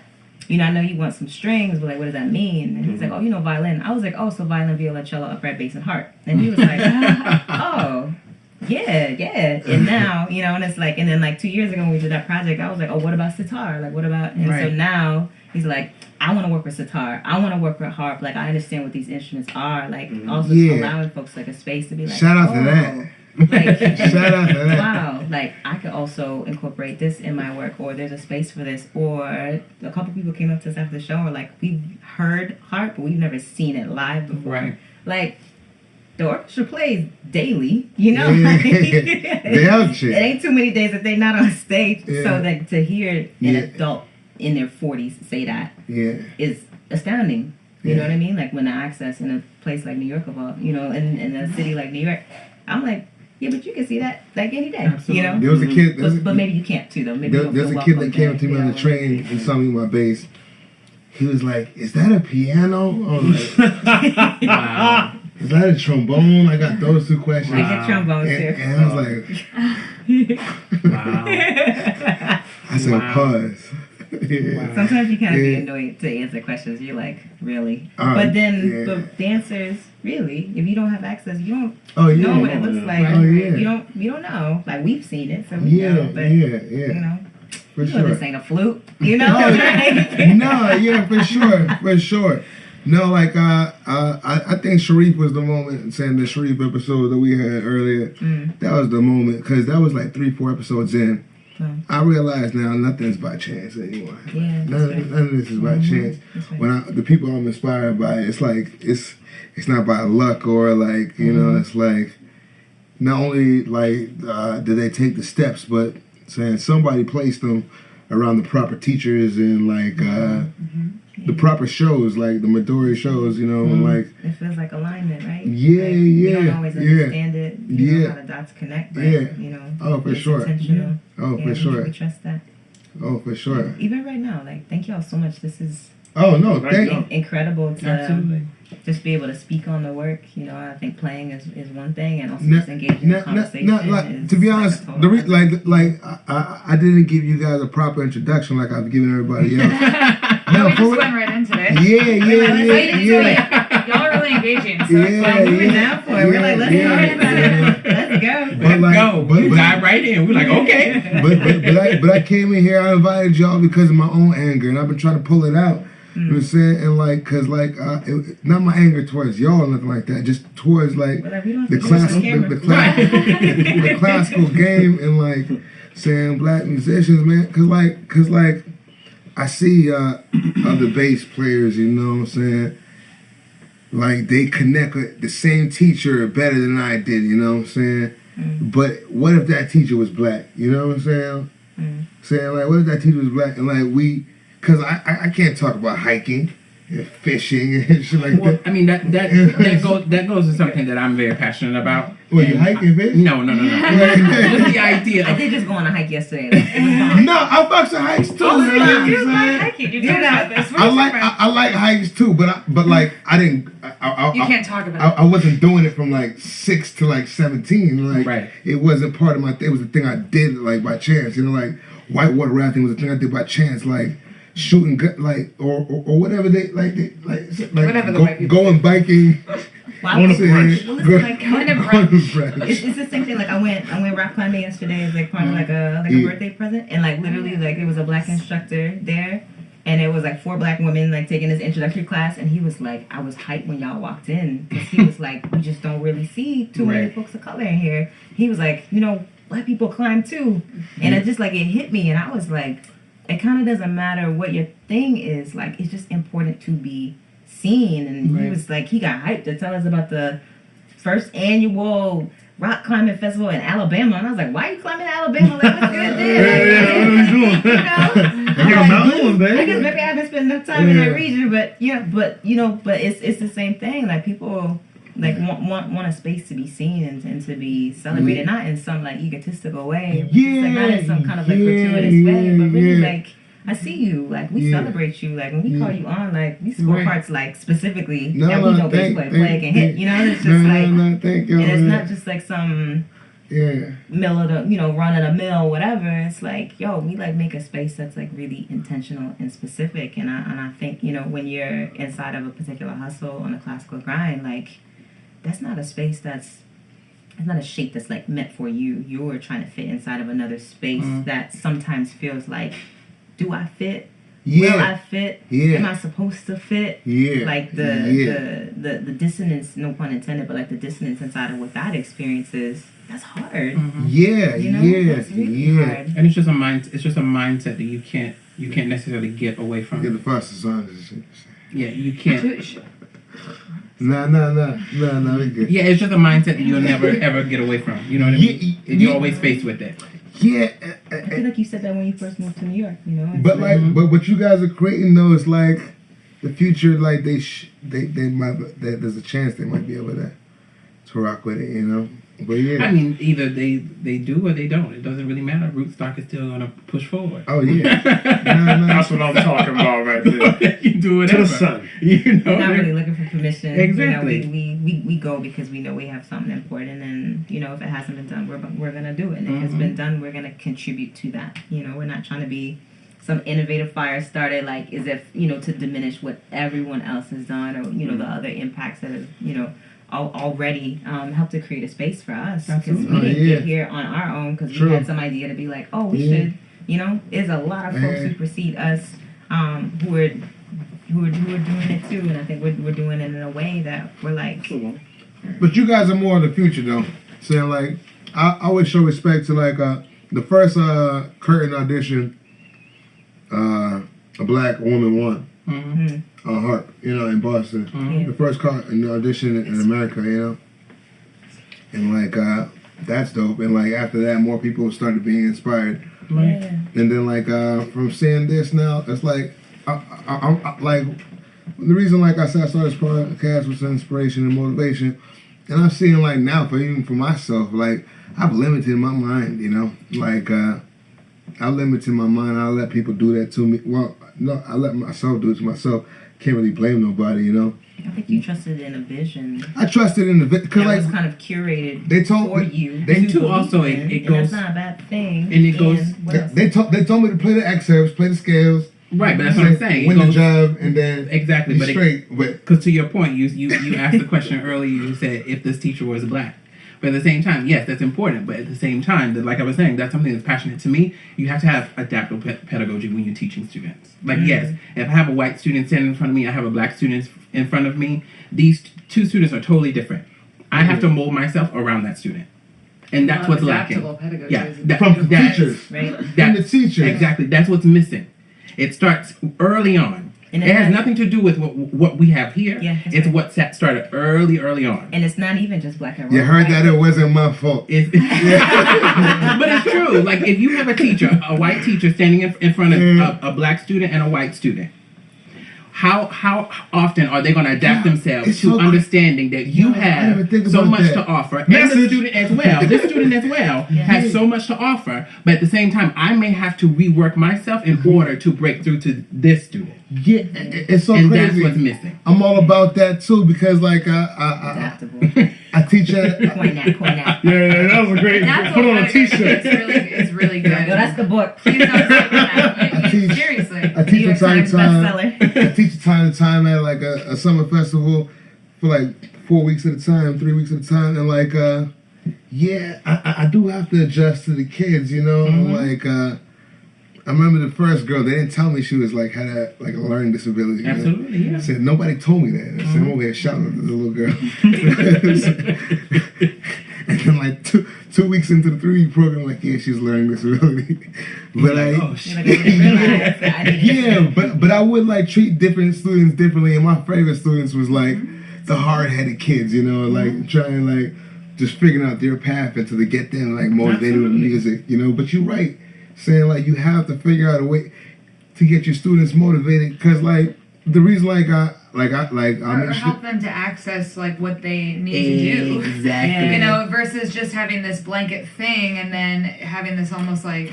you know, I know you want some strings, but like, what does that mean? And he's like, oh, you know, violin. I was like, oh, so violin, viola, cello, upright, bass, and harp. And he was like, oh. Yeah. And now, you know, and it's like, and then like 2 years ago when we did that project, I was like, oh, what about sitar? Like, what about, and so now he's like, I want to work with sitar. I want to work with harp. Like, I understand what these instruments are. Like, also allowing folks like a space to be like, shout out to that. Like, shout out to that. Wow, like I could also incorporate this in my work, or there's a space for this. Or a couple people came up to us after the show and were like, we've heard harp, but we've never seen it live before. Like, the orchestra plays daily, you know. It ain't too many days that they're not on stage. So that to hear an adult in their 40s say that is astounding. You know what I mean? Like, when the access in a place like New York, you know, in a city like New York, I'm like, yeah, but you can see that like any day. Absolutely. You know. There was a kid, but maybe you can't too though. Maybe there's a kid that came up to me on the train and saw me with my bass. He was like, "Is that a piano?" I was like, "Wow." Is that a trombone? I got those 2 questions. I get trombones too. And I was like, wow. I said, pause. Yeah. Sometimes you kind of be annoyed to answer questions. You're like, really? But then the answer is, really? If you don't have access, you don't know what it looks like. You don't know. Like, we've seen it, so we know. But, you know, for sure. This ain't a flute, you know? No, yeah, for sure. No, like, I think Sharif was the moment, saying the Sharif episode that we had earlier, that was the moment, because that was like 3-4 episodes in. I realize now nothing's by chance anymore. Yeah, none of this is by chance. Right. When the people I'm inspired by, it's like it's not by luck or like you know. It's like not only like did they take the steps, but saying somebody placed them around the proper teachers and like the proper shows, like the Midori shows, you know, like it feels like alignment, right? Yeah, like, yeah. You don't always understand it. You know how the dots connect, but you know. Oh, for sure. Intentional. Oh, for sure. We trust that. Oh, for sure. Even right now, like, thank y'all so much. This is incredible to just be able to speak on the work. You know, I think playing is one thing, and also just engaging in conversation. Like, to be honest, I didn't give you guys a proper introduction like I've given everybody else. No, we just went right into it. Yeah. Y'all are really engaging. So we were down for it. We're like, let's go. Let's go. We dive right in. We're like, okay. But I came in here. I invited y'all because of my own anger, and I've been trying to pull it out. You know what I'm saying? And like, cause like, not my anger towards y'all or nothing like that, just towards like the classical game and like saying black musicians, man. Cause like, I see other bass players, you know what I'm saying? Like they connect with the same teacher better than I did, you know what I'm saying? But what if that teacher was black? You know what I'm saying? Saying like, what if that teacher was black and like because I can't talk about hiking and fishing and shit like that. I mean that goes to something that I'm very passionate about. Well, you hiking and fish? No. Just the idea. I did just go on a hike yesterday. Like, no, I fucks with hikes too. You like hiking? You do that. I like hikes too, but like I didn't. You can't talk about it. I wasn't doing it from like 6 to like 17. Like right. It wasn't part of my thing. It was a thing I did like by chance. You know, like whitewater rafting was a thing I did by chance. Like shooting, like or whatever they whatever the white people going biking. On a brunch. Well, listen, like, it's the same thing. Like I went rock climbing yesterday. It's like kind of like a birthday present, and like literally like there was a black instructor there, and it was like 4 black women like taking this introductory class, and he was like, I was hyped when y'all walked in because he was like, we just don't really see too many folks of color in here. He was like, you know, black people climb too, and it just like it hit me, and I was like, it kind of doesn't matter what your thing is. Like it's just important to be seen. And he was like, he got hyped to tell us about the first annual rock climbing festival in Alabama, and I was like, why are you climbing in Alabama? Like, what's good there? What are you doing? I guess maybe I haven't spent enough time in that region, but it's the same thing. Like people like want a space to be seen and to be celebrated, not in some like egotistical way, like not in some kind of like gratuitous way, but really like, I see you, like we celebrate you, like when we call you on, like we score parts like specifically that we know bass play can hit, you know. It's just and it's not just like some mill of the, run of the mill, whatever. It's like, yo, we like make a space that's like really intentional and specific, and I think when you're inside of a particular hustle on a classical grind, like that's not a space it's not a shape that's like meant for you. You're trying to fit inside of another space that sometimes feels like, do I fit? Will I fit? Am I supposed to fit? Like the dissonance, no pun intended, but like the dissonance inside of what that experience is, that's hard. That's really hard. And it's just a mindset that you can't necessarily get away from. Get the fastest on this shit. Yeah, you can't. No, we good. Yeah, it's just a mindset that you'll never ever get away from. You know what I mean? You're always faced with it. Yeah, I feel like you said that when you first moved to New York, But but what you guys are creating though is like the future. Like they might, there's a chance they might be able to rock with it, But I mean, either they do or they don't. It doesn't really matter. Rootstock is still gonna push forward. Oh yeah, that's what I'm talking about right there. You do whatever. To the sun. We're not really looking for permission. Exactly. We go because we know we have something important, and if it hasn't been done, we're gonna do it. And if it's been done, we're gonna contribute to that. We're not trying to be some innovative fire started, like, is if, to diminish what everyone else has done, or, the other impacts that have, already helped to create a space for us. Because we didn't get here on our own because we had some idea to be like, oh, we should, there's a lot of folks who precede us who are doing it too, and I think we're doing it in a way that we're like. But you guys are more in the future, though. Saying like, I always show respect to like the first curtain audition, a black woman won on harp, in Boston. The first curtain audition in America, and like that's dope. And like after that, more people started being inspired. And then like from seeing this now, it's like I'm like the reason like I said I started this podcast was inspiration and motivation, and I'm seeing like now even for myself, like I've limited my mind, like I limited my mind. I let people do that to me. Well, no, I let myself do it to myself. Can't really blame nobody, I think you trusted in a vision. I trusted in the vision because like was kind of curated they told for you. They too also it goes. That's not a bad thing. And it goes. They told me to play the excerpts, play the scales. Right, but that's what I'm saying. Win the job and then exactly, but straight. Because to your point, you asked the question earlier. You said if this teacher was black. But at the same time, yes, that's important. But at the same time, like I was saying, that's something that's passionate to me. You have to have adaptable pedagogy when you're teaching students. Like, yes, if I have a white student standing in front of me, I have a black student in front of me, these two students are totally different. I have to mold myself around that student. And that's what's lacking. Pedagogy from the teachers. Right? From the teachers. Exactly. That's what's missing. It starts early on. And it has nothing to do with what we have here. Yeah, it's what started early on. And it's not even just black and white. You heard that it wasn't my fault. But it's true. Like if you have a teacher, a white teacher standing in front of a black student and a white student, how often are they going to adapt themselves to understanding that you have so much to offer, and the student as well? This student as well has so much to offer, but at the same time, I may have to rework myself in order to break through to this student. Yeah, it's so and crazy. That's what's missing. I'm all about that too because like adaptable. I teach at coin that. Yeah, that was a great. Put on a T-shirt. It's really good. No, that's the book. Please don't say that. Seriously. I teach from time to time. Bestseller. I teach time to time at like a summer festival for like 4 weeks at a time, 3 weeks at a time, and like I do have to adjust to the kids, like I remember the first girl, they didn't tell me she was like had a learning disability. Absolutely, yeah. I said nobody told me that. I said I'm over here shouting at the little girl. And then like two weeks into the 3-week program, like she's learning disability. But but I would like treat different students differently, and my favorite students was like the hard-headed kids, like trying like just figuring out their path until they get them like motivated with music, But you're right. Saying like you have to figure out a way to get your students motivated because like the reason or help them to access like what they need to do exactly versus just having this blanket thing and then having this almost like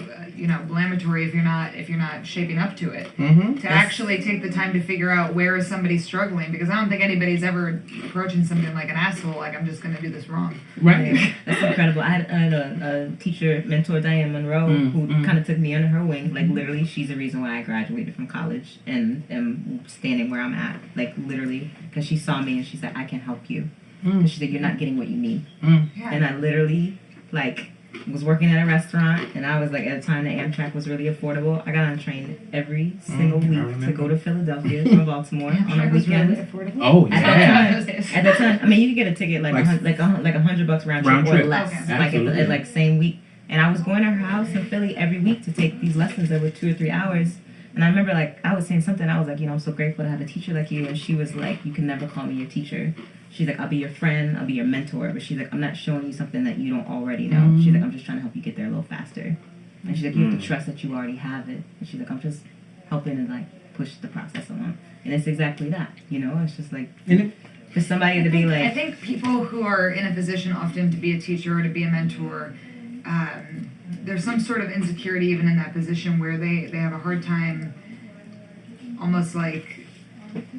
blamatory if you're not shaping up to it to actually take the time to figure out where is somebody struggling because I don't think anybody's ever approaching something like an asshole like I'm just going to do this wrong. Right. That's incredible. I had a teacher mentor, Diane Monroe, who kind of took me under her wing. Like literally she's the reason why I graduated from college and am standing where I'm at, like literally because she saw me and she said I can help you. She said you're not getting what you need. And I literally like was working at a restaurant and I was like at a time that Amtrak was really affordable. I got on a train every single week to go to Philadelphia from Baltimore on a weekend. Really affordable? Oh yeah. At the time, I mean you could get a ticket like $100 round trip or less, like at like same week. And I was going to her house in Philly every week to take these lessons that were 2 or 3 hours. And I remember like I was saying something. I was like, I'm so grateful to have a teacher like you. And she was like, you can never call me your teacher. She's like, I'll be your friend, I'll be your mentor. But she's like, I'm not showing you something that you don't already know. She's like, I'm just trying to help you get there a little faster. And she's like, you have to trust that you already have it. And she's like, I'm just helping to like push the process along. And it's exactly that, It's just like for somebody to be like. I think people who are in a position often to be a teacher or to be a mentor, there's some sort of insecurity even in that position where they have a hard time almost like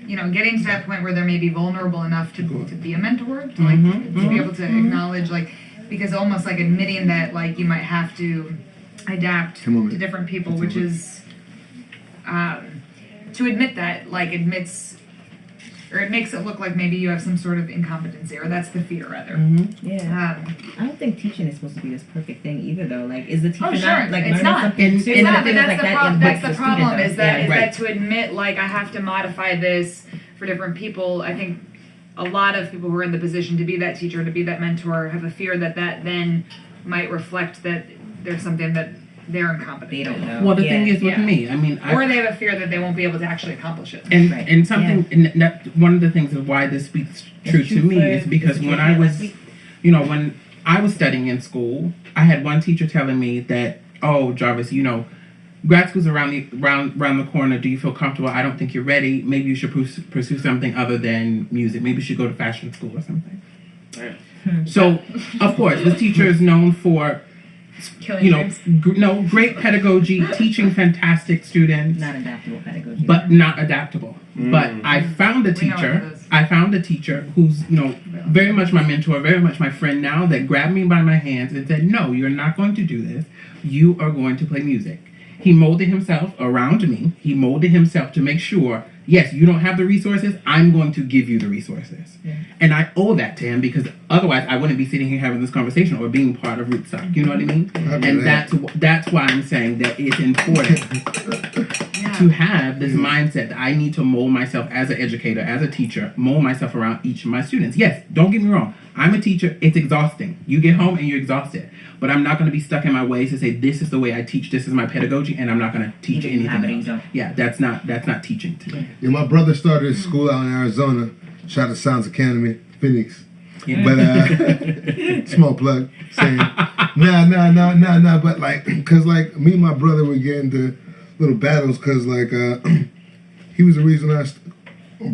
getting to that point where they're maybe vulnerable enough to be a mentor to like to be able to acknowledge like because almost like admitting that like you might have to adapt to different people which is to admit that, like, admits, or it makes it look like maybe you have some sort of incompetency, or that's the fear, rather. Yeah. I don't think teaching is supposed to be this perfect thing either, though. Like, is the teacher Oh, sure. not, like, It's learning not. something It's too? not, but Things that's like the that problem. impacts That's the student, problem, though. is that Yeah. is that to admit, like, I have to modify this for different people. I think a lot of people who are in the position to be that teacher, to be that mentor, have a fear that that then might reflect that there's something that they're incompetent. They don't know. Well, the thing is with Yeah. me, I mean, Or they have a fear that they won't be able to actually accomplish it. and Right. and something and that, one of the things of why this speaks true to me is because when I was, when I was studying in school, I had one teacher telling me that, oh, Jarvis, grad school's around the corner. Do you feel comfortable? I don't think you're ready. Maybe you should pursue something other than music. Maybe you should go to fashion school or something. So, of course, this teacher is known for, Killing dreams. great pedagogy, teaching fantastic students, Not adaptable pedagogy. but not adaptable. But I found a We know what teacher. it is. I found a teacher who's, very much my mentor, very much my friend now, that grabbed me by my hands and said, "No, you're not going to do this. You are going to play music." He molded himself around me. He molded himself to make sure, yes, you don't have the resources. I'm going to give you the resources. Yeah. And I owe that to him, because otherwise I wouldn't be sitting here having this conversation or being part of Rootstock. You know what I mean? And that's why I'm saying that it's important to have this mindset that I need to mold myself as an educator, as a teacher, mold myself around each of my students. Yes, don't get me wrong. I'm a teacher. It's exhausting. You get home and you're exhausted. But I'm not going to be stuck in my ways to say, this is the way I teach, this is my pedagogy, and I'm not going to teach anything else. Yeah, that's not teaching to me. Yeah, my brother started school out in Arizona. Shout out to Sounds Academy, Phoenix. Yeah. But small plug, saying nah. But like, cause like me and my brother would get into little battles, cause like he was the reason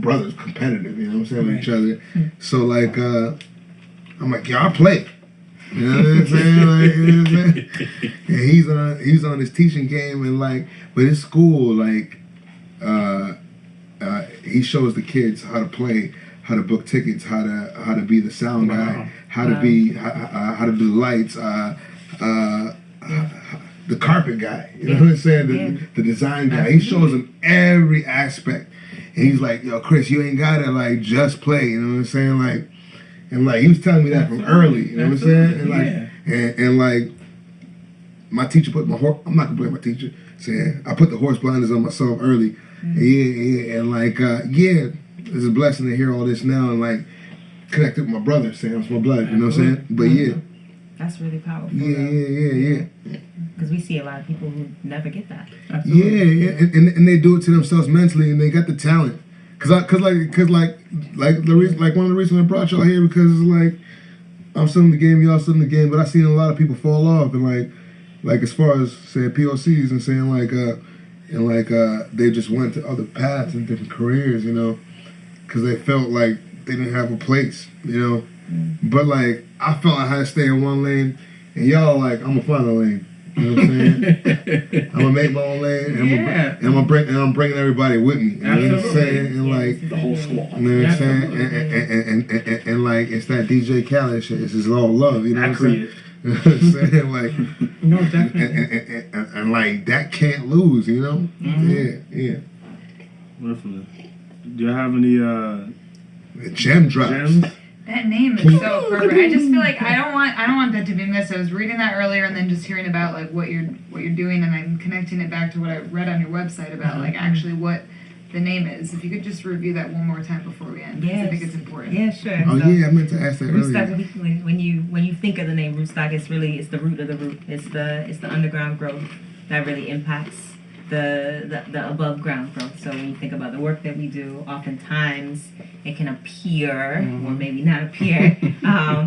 brothers competitive, you know what I'm saying, with each other. So like I'm like, yo, I play. You know what I'm saying? Like, you know what I'm saying? And he's on his teaching game, and like, but in school, like he shows the kids how to play, how to book tickets, how to be the sound guy, how to be how to do the lights, the carpet guy. You know what I'm saying? The design guy. He shows them every aspect, and he's like, yo, Chris, you ain't gotta like just play. You know what I'm saying? Like, and like he was telling me that from early. You know what I'm saying? And like, and like my teacher put my horse. I'm not gonna blame my teacher. Saying I put the horse blinders on myself early. And like it's a blessing to hear all this now and like connect with my brother. Saying it's my blood. You know what I'm saying? But that's really powerful. Yeah. Because we see a lot of people who never get that. Absolutely. Yeah, and they do it to themselves mentally, and they got the talent. Cause the reason, like one of the reasons I brought y'all here, because it's like I'm still in the game, y'all still in the game, but I seen a lot of people fall off, and like as far as saying POCs and saying they just went to other paths and different careers, you know, because they felt like they didn't have a place, you know. But like I felt I had to stay in one lane, and y'all like I'm gonna find a lane. You know what I'm saying? I'm gonna make my own lane, and I'm bringing everybody with me. You know what I'm saying? And like the whole squad. you know what I'm saying? And like it's that DJ Khaled shit. It's just all love. You know what I'm saying? You know what I'm saying? Like No, definitely. And like that can't lose. You know? Yeah. Definitely. Do you have any gem drops? gems? That name is so perfect. I just feel like I don't want that to be missed. I was reading that earlier and then just hearing about like what you're doing, and I'm connecting it back to what I read on your website about like actually what the name is. If you could just review that one more time before we end, because I think it's important. Yeah, sure. Oh So, yeah, I meant to ask that Rootstock, earlier. when you think of the name Rootstock, it's the root of the root. It's the underground growth that really impacts the above ground growth. So when you think about the work that we do, oftentimes it can appear or maybe not appear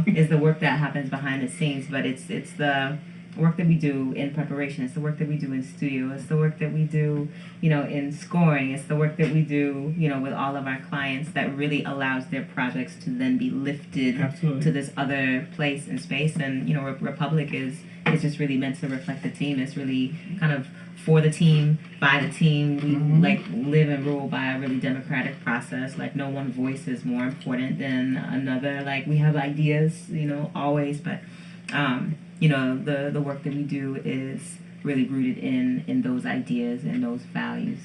is the work that happens behind the scenes, but it's the work that we do in preparation. It's the work that we do in studio. It's the work that we do, in scoring. It's the work that we do, with all of our clients that really allows their projects to then be lifted to this other place and space. And, Republic is just really meant to reflect the team. It's really kind of for the team, by the team. We live and rule by a really democratic process. Like no one voice is more important than another. Like we have ideas, always, but the work that we do is really rooted in those ideas and those values.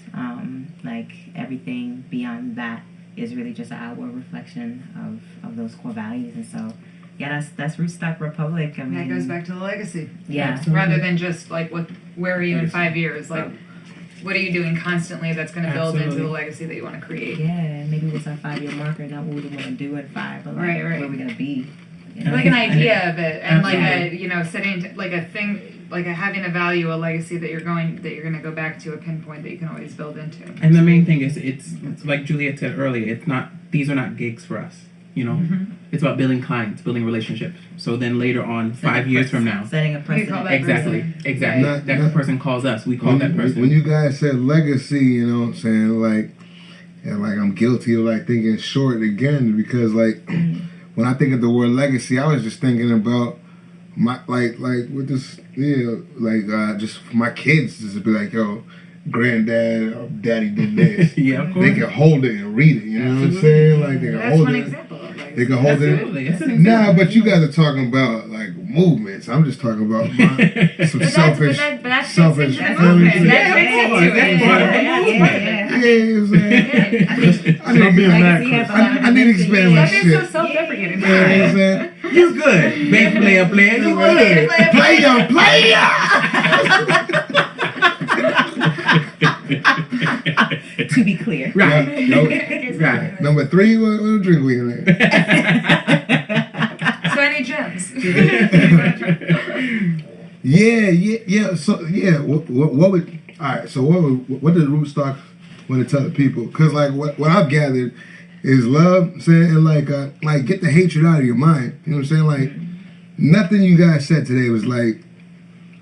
Like everything beyond that is really just an outward reflection of those core values. And so, yeah, that's Rootstock Republic. I mean, that goes back to the legacy. Yeah. Rather than just like where are you in 5 years? Like, what are you doing constantly that's going to build into the legacy that you want to create? Yeah, maybe what's our 5-year marker, not what we want to do in 5, but like where we're going to be. You know? Like an idea of it, and Absolutely. like a setting like a thing, like having a value, a legacy that you're going to go back to, a pinpoint that you can always build into. And the main thing is, it's like Juliette said earlier. It's not; these are not gigs for us. You know, it's about building clients, building relationships. So then later on, 5 years from now, setting a precedent. exactly. Right. That person calls us. We call that person. When you guys said legacy, you know what I'm saying, like, and like I'm guilty of like thinking short again, because like when I think of the word legacy, I was just thinking about my like with this, just my kids just to be like, yo, granddad or daddy did this. Yeah, of course. They can hold it and read it. You know what I'm saying? Like they can That's hold one it. example of legacy. They can hold Absolutely. It's it. an Nah, example. but you guys are talking about like movements. I'm just talking about some selfish. But that fits selfish into the feelings. movement. Yeah, That of fits course. into That's it. part of the movement. Yeah, you know what I'm saying? I need being mad. Legacy has a lot of I need to expand my That is so shit. self-deprecating. You know what I'm saying? You good, bass player. You good. Player. To be clear. Right. Nope. Right. Number 3, what drink we in there? So I need gems. Yeah. So yeah, what would? All right. So what does Rootstock want to tell the people? Because like what I've gathered is love, saying, and like get the hatred out of your mind. You know what I'm saying? Like nothing you guys said today was like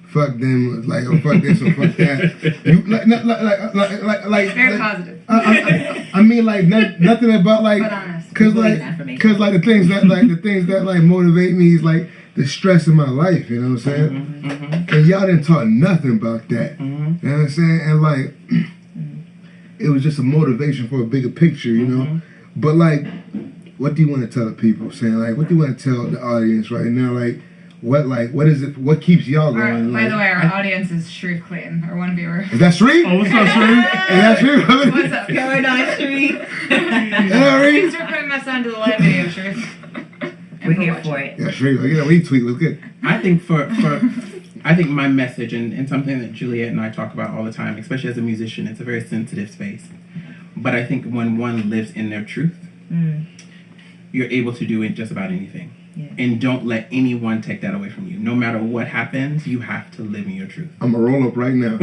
fuck them, like oh fuck this or fuck that. You, like Very positive. I mean like nothing about like But honest. because like the things that like motivate me is like the stress in my life, you know what I'm saying? And y'all didn't talk nothing about that. You know what I'm saying? And like it was just a motivation for a bigger picture, you know? But like what do you want to tell the people? Saying like what do you want to tell the audience right now? What is it? What keeps y'all going? By the way, our audience is Shreve Clayton, our one viewer. Is that Shreve? Oh, what's up, Shreve? Is that Shreve? What's up? Going on, Shreve. Thanks for putting us onto the live video, Shreve. We're here for it. Yeah, Shreve. Like, retweet was good. I think I think my message and something that Juliette and I talk about all the time, especially as a musician, it's a very sensitive space. But I think when one lives in their truth, you're able to do it just about anything. Yeah. And don't let anyone take that away from you. No matter what happens, you have to live in your truth. I'm gonna roll up right now.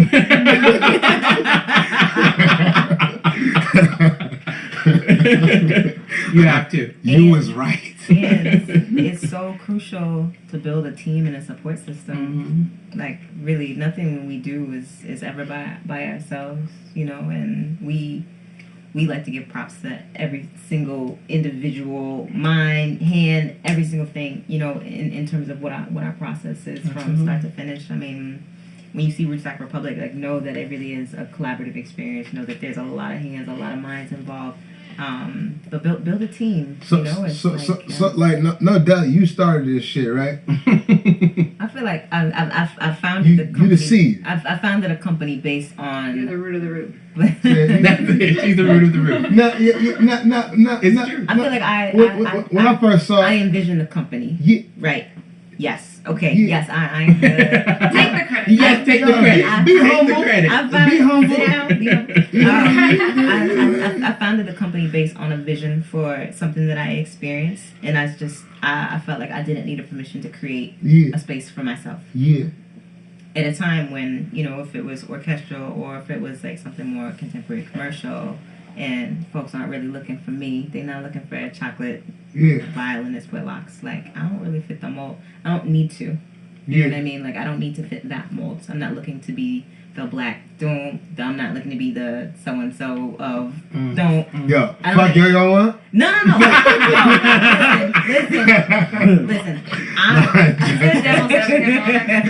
You have to. You was right. And it's so crucial to build a team and a support system. Like really, nothing we do is ever by ourselves, you know. And we like to give props to every single individual, mind, hand, every single thing, you know, in terms of what our process is from start to finish. I mean, when you see Rootstock Republic, like know that it really is a collaborative experience. Know that there's a lot of hands, a lot of minds involved. But build a team. So, you know, it's no doubt you started this shit, right? I feel like I founded the company. You the seed. I founded a company based on. You're the root of the root. That's it. She's the root of the root. No, It's true. I feel like when I first saw I envisioned the company. Yeah. Right. Yes. Okay. Yeah. Yes. I am the. Take the credit. Yes, take the credit. Be Take humble. the credit. I found, Be humble. Sit down, be humble. I founded the company based on a vision for something that I experienced, and I felt like I didn't need a permission to create a space for myself. Yeah. At a time when, you know, if it was orchestral or if it was like something more contemporary commercial, and folks aren't really looking for me, they're not looking for a chocolate violinist with locks. Like, I don't really fit the mold. I don't need to. You know what I mean? Like, I don't need to fit that mold. So I'm not looking to be the black doom. I'm not looking to be the so-and-so of don't. Yo, fuck yo one? No. Listen.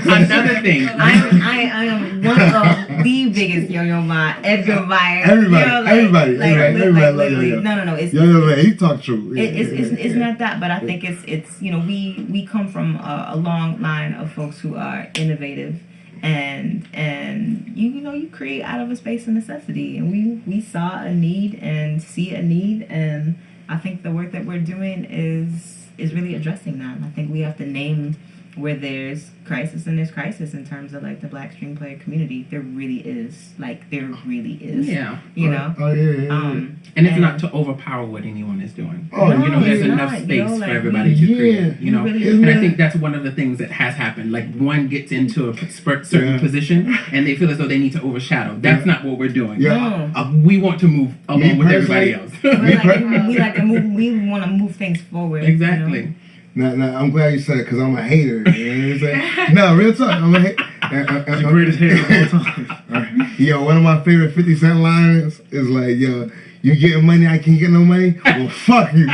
Another thing. I am one of the biggest yo-yo ma Edgar buyers. Everybody. Literally. No. It's Yo, he talk true. It's not that, but I think it's you know, we come from a long line of folks who are innovative and you create out of a space of necessity, and we saw a need and see a need, and I think the work that we're doing is really addressing that. And I think we have to name where there's crisis, and there's crisis in terms of like the Black string player community. There really is. Yeah. You know. Oh yeah. And it's not to overpower what anyone is doing. Oh, There's it's enough not, space like, for everybody to create. really And I think that's one of the things that has happened. Like one gets into a certain position, and they feel as though they need to overshadow. That's not what we're doing. Yeah. We want to move along with everybody else. We want to move things forward. Exactly. Now, I'm glad you said it because I'm a hater. You know what I'm saying? No, real talk. I'm a hater. The greatest hater of all time. Yo, one of my favorite 50 Cent lines is like, yo, you getting money, I can't get no money? Well, fuck you.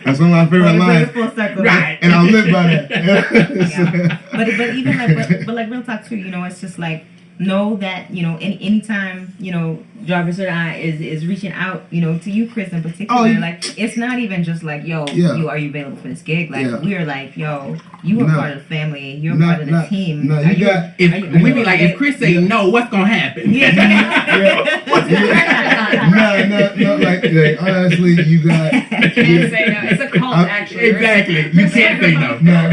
That's one of my favorite lines. Full circle. Right. And I live by that. Yeah. But even like real talk too, it's just like, know that, anytime, Jarvis or I is reaching out, to you, Chris, in particular, like, it's not even just like, yo, are you available for this gig? Like, we're like, yo, you are part of the family, you're part of the team. No, if Chris say no, what's gonna happen? No, like honestly, you got. You can't say no. It's a cult, actually. Exactly. You can't say no. No.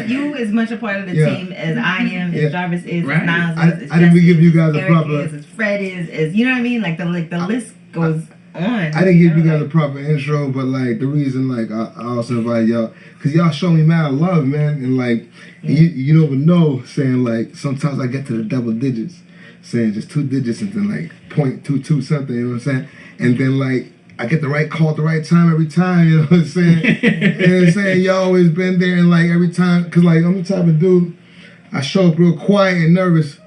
You as much a part of the team as I am, as Jarvis is, right. as Niles is, I didn't give you guys a Eric proper. as Fred is, you know what I mean? Like the list goes on. I didn't give you guys a proper intro, but like the reason, like I also invited y'all, cause y'all show me mad love, man, and like you never know, saying like sometimes I get to the double digits, saying just 2 digits and then like 0.22 something, you know what I'm saying, and then like I get the right call at the right time every time, you know what I'm saying, and saying y'all always been there, and like every time, cause like I'm the type of dude, I show up real quiet and nervous.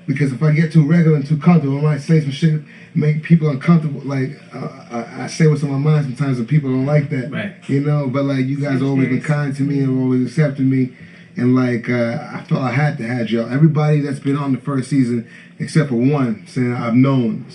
Because if I get too regular and too comfortable, I might say some shit, make people uncomfortable. Like, I say what's on my mind sometimes, and people don't like that. Right. But like, you guys always been kind to me and always accepted me. And like, I felt I had to have y'all. Everybody that's been on the first season, except for one, saying I've known,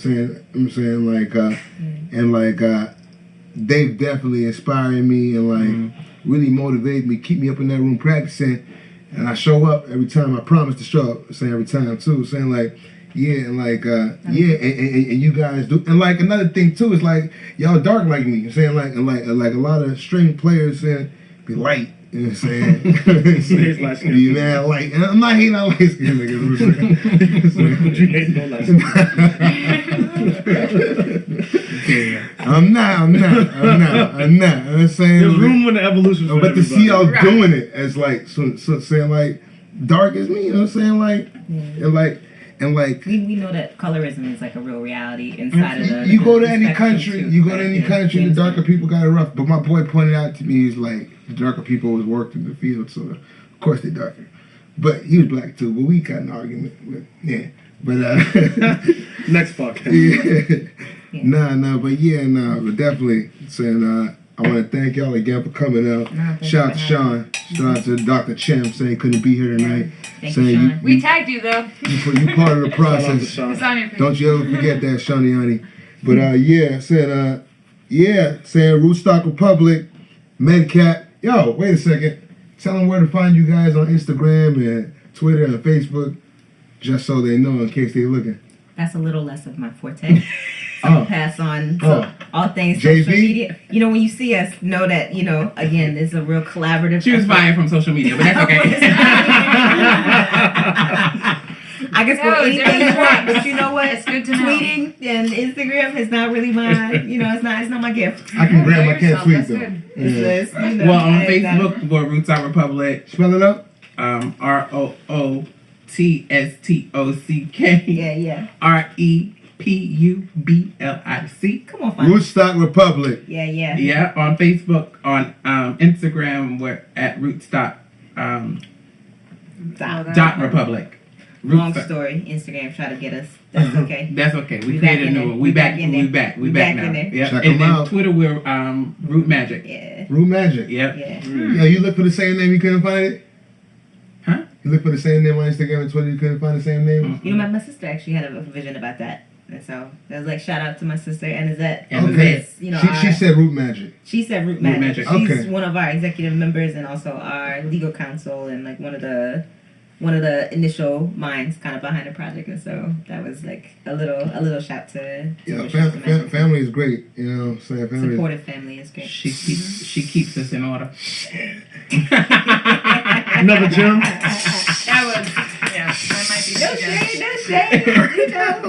they've definitely inspired me and like really motivated me, keep me up in that room practicing. And I show up every time. I promise to show up. Saying every time too. Saying like, and you guys do. And like another thing too is like y'all dark like me. Saying like a lot of string players saying be light. You know what I'm saying? Be mad light. And I'm not hating on light skin niggas. You hate no light skin. I'm not. I'm saying there's room in the evolution. But to see y'all doing it as like so saying like dark as me, you know what I'm saying? And like we know that colorism is like a real reality inside of the. You go to any country, the darker people got it rough. But my boy pointed out to me, he's like, the darker people always worked in the field, so of course they darker. But he was black too. But we got an argument. But next podcast. But definitely saying I want to thank y'all again for coming out. Shout out to Sean. Shout out to Dr. Chem saying he couldn't be here tonight. Thank you, Sean. We tagged you though. You part of the process. It's on your page. Don't you ever forget that, Shawny. But saying Rootstock Republic, Medcat. Yo, wait a second. Tell them where to find you guys on Instagram and Twitter and Facebook, just so they know in case they're looking. That's a little less of my forte. So I'll pass on all things JB? social media. When you see us, know that, again, it's a real collaborative. She was fired from social media, but that's okay. I guess for anything you want, but you know what? It's good to know. Tweeting and Instagram is not really my, it's not my gift. I can grab my can't tweet though. It's, well, on Facebook, for Rootstock Republic. Spell it up. ROOTSTOCK. Yeah. REPUBLIC. Come on, fine. Rootstock Republic. Yeah. Yeah, on Facebook, on Instagram, we're at Rootstock dot Republic. Long story. Instagram try to get us. That's okay. That's okay. We created a new one. We back now. In there. Yeah. Check And then out. Twitter, we're Root Magic. Yeah. Root Magic. Yep. Yeah. Yeah, you look for the same name, you couldn't find it? Huh? You look for the same name on Instagram and Twitter, you couldn't find the same name? My sister actually had a vision about that. And so that was like shout out to my sister Annette. Okay. You know, she said Root Magic. She said Root Magic. Okay. She's one of our executive members and also our legal counsel and like one of the initial minds kind of behind the project. And so that was like a little shout to family is great. You know what I'm saying? Supportive family is great. She keeps us in order. Another gem. That might be No shade. You know,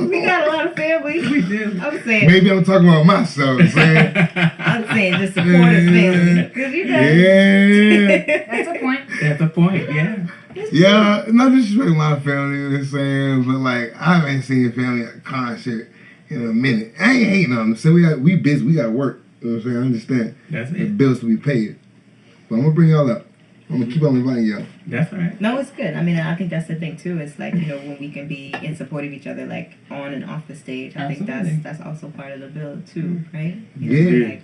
we got a lot of family. We do. I'm saying. Maybe I'm talking about myself. Saying. I'm saying just supportive family. Because you know. Yeah. That's a point. That's a point. Yeah. Yeah, not disrespecting my family, you know what I'm saying, but like I haven't seen your family at concert in a minute. I ain't hating on them. So we busy, we got work. You know what I'm saying? I understand. That's The it. bills to be paid. But I'm gonna bring y'all up. I'm gonna keep on inviting y'all. That's all right. No, it's good. I mean, I think that's the thing too. It's like, you know, when we can be in support of each other, like on and off the stage. I think that's also part of the build too, right? You know, like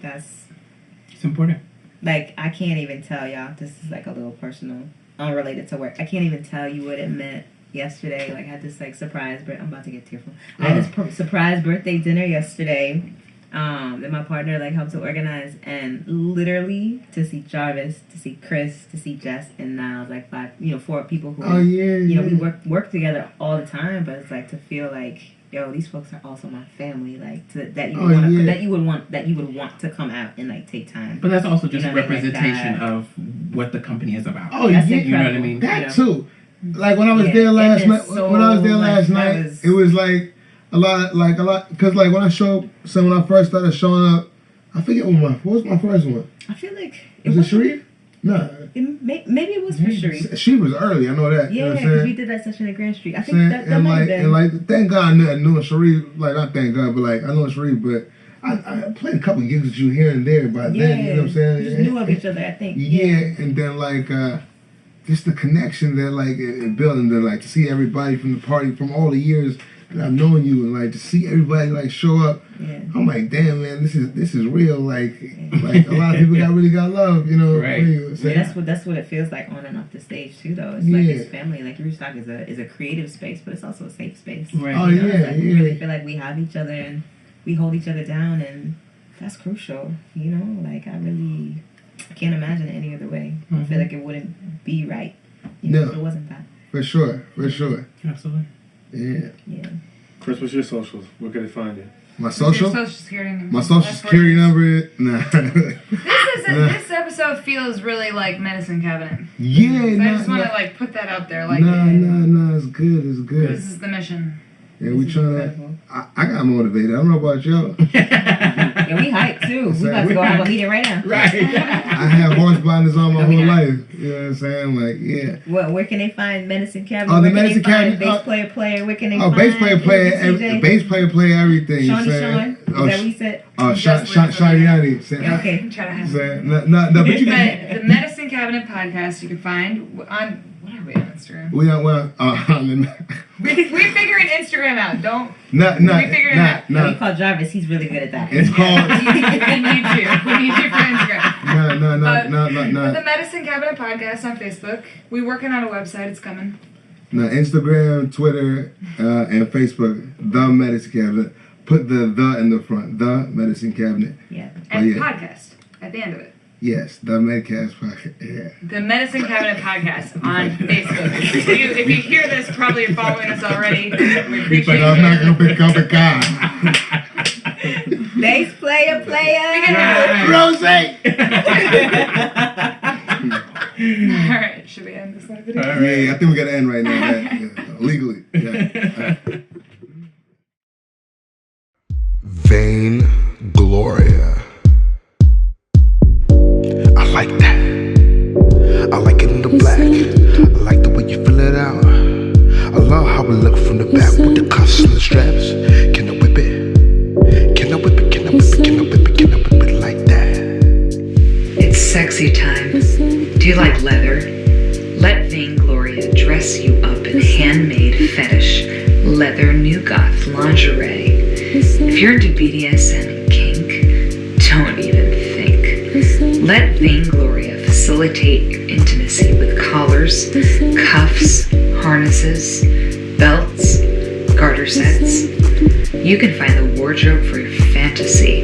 It's important. like I can't even tell y'all. This is like a little personal, unrelated to work. I can't even tell you what it meant yesterday. Like I had this like surprise. I'm about to get tearful. I had this surprise birthday dinner yesterday. That my partner like helped to organize, and literally to see Jarvis, to see Chris, to see Jess, and now like 4 people who we work together all the time, but it's like to feel like these folks are also my family, like that you would want to come out and like take time. But that's also just representation of what the company is about. You know what I mean? That too. Like when I was there last night, it was like a lot, because like when I show up, so when I first started showing up, I forget what was my first one. I feel like was it Sharif? No. Maybe it was for Sharif. She was early, I know that. Yeah, because you know we did that session at Grand Street. I think that might have been. And like, thank God I knew Sharif, like not thank God, but like I know Sharif, but I played a couple of gigs with you here and there by then, you know what I'm saying? We just knew of each other, I think. Yeah, and then like just the connection that like it built, and then like to see everybody from the party from all the years that I've known you, and like to see everybody like show up, I'm like, damn man, this is real. Like a lot of people really got love, you know. Right. Yeah, that's what it feels like on and off the stage too, though. It's like it's family. Like Rooststock is a creative space, but it's also a safe space. Right. Oh you know? We really feel like we have each other and we hold each other down, and that's crucial. You know, like I can't imagine it any other way. I feel like it wouldn't be right. You know, if it wasn't that. For sure. Absolutely. Yeah. Chris, what's your socials? Where can they find you? My social? Social security number. My social security number? Nah. This episode feels really like medicine cabinet. Yeah, So I just want to like put that out there. Like, no, it's good. This is the mission. Yeah, we trying to. I got motivated. I don't know about y'all. Yeah, we hyped too. We about to go have a meeting right now. Right. I have horse blinders on my whole life. You know what I'm saying? Like, yeah. Well, where can they find Medicine Cabinet? Oh, the where Medicine can they Cabinet. find Bass Player? Where can they find Bass player, everything. Shawnee you Sean? Is that what you said? Shaniani. Okay. Try to have No, but you can. the Medicine Cabinet podcast you can find on, what are we on Instagram? We figured Instagram out. Don't. We figured it out. We call Jarvis. He's really good at that. It's called. We need you for Instagram. No. The Medicine Cabinet podcast on Facebook. We're working on a website. It's coming. No, Instagram, Twitter, and Facebook. The Medicine Cabinet. Put the in the front. The Medicine Cabinet. Yeah. And podcast at the end of it. Yes, the Medcast podcast. Yeah. The Medicine Cabinet podcast on Facebook. If you hear this, probably you're following us already. We appreciate I'm not gonna pick up a guy. Bass player. Rose. All right, should we end this live video? Yeah, I think we gotta end right now. Yeah, legally. Yeah. Vain Gloria. I like that. I like it in the black. I like the way you fill it out. I love how we look from the back with the cuffs and the straps. Can I whip it? Can I whip it? Can I whip it? Can I whip it? Can I whip it like that? It's sexy time. Do you like leather? Let Vain Gloria dress you up in handmade fetish leather new goth lingerie. If you're into BDSM and kink, don't even think. Let Vain Gloria facilitate intimacy with collars, cuffs, harnesses, belts, garter sets. You can find the wardrobe for your fantasy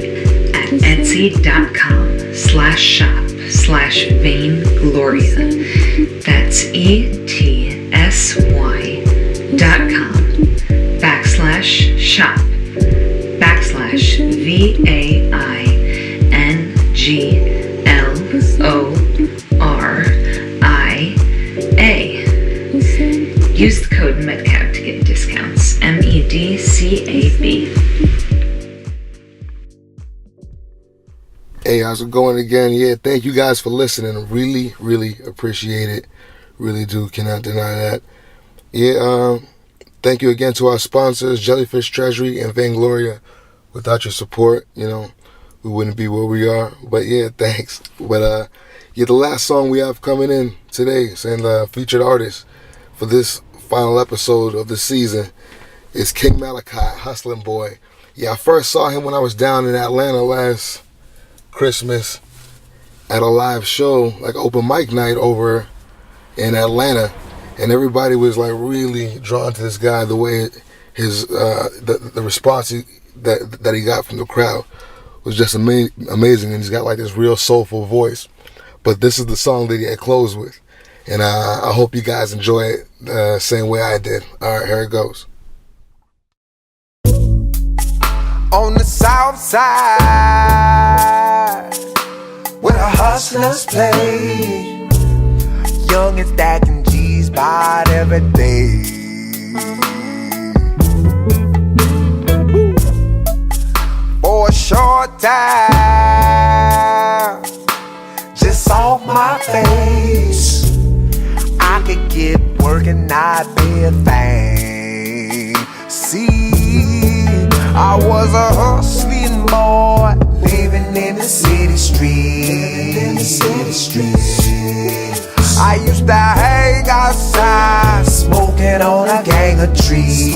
at etsy.com/shop/vaingloria. That's etsy.com/shop/VAINGLORIA. Use the code MEDCAB to get discounts. MEDCAB. Hey, how's it going again? Yeah, thank you guys for listening. Really, really appreciate it. Really do. Cannot deny that. Yeah, thank you again to our sponsors, Jellyfish Treasury and Vaingloria. Without your support, we wouldn't be where we are. But yeah, thanks. But the last song we have coming in today, saying the featured artist for this final episode of the season is King Malachi, Hustlin' Boy. Yeah, I first saw him when I was down in Atlanta last Christmas at a live show, like open mic night over in Atlanta, and everybody was like really drawn to this guy. The way his the response that he got from the crowd was just amazing, and he's got like this real soulful voice. But this is the song that he had closed with, and I hope you guys enjoy it the same way I did. All right, here it goes. On the south side, where the hustlers play, young and stacking G's by every day. For a short time, just off my face, I could get work and not be a thing. See, I was a hustling boy, living in the city streets. I used to hang outside, smoking on a gang of trees.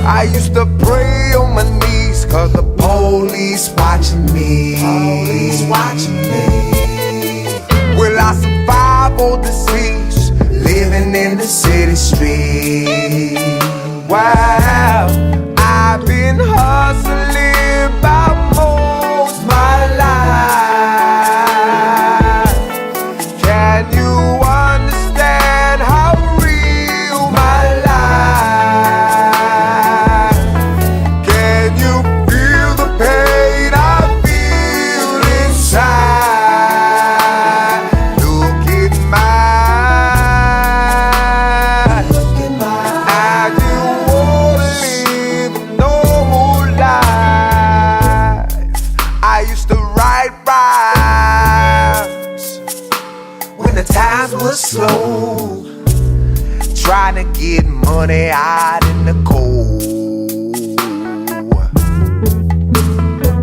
I used to pray on my knees, cause the police watching me. Will I survive or deceased, living in the city streets? Wow, I've been hustling about most my life. Can you understand how real my life? Can you feel the pain I feel inside? Look at mine. I do wanna live a normal life. I used to write rhymes when the times were slow, trying to get money out in the cold.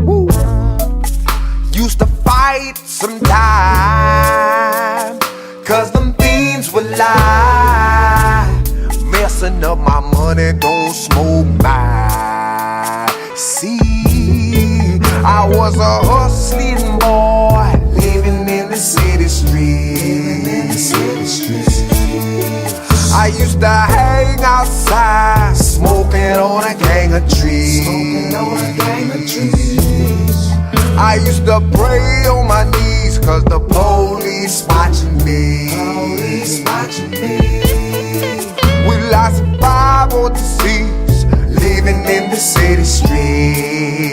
Woo. Used to fight sometime, cause them fiends would lie. Messing up my money, don't smoke mine. See, I was a hustling boy, living in the city streets. I used to hang outside, smoking on a gang of trees. I used to pray on my knees, cause the police watching me. Will I survive or deceased, living in the city streets?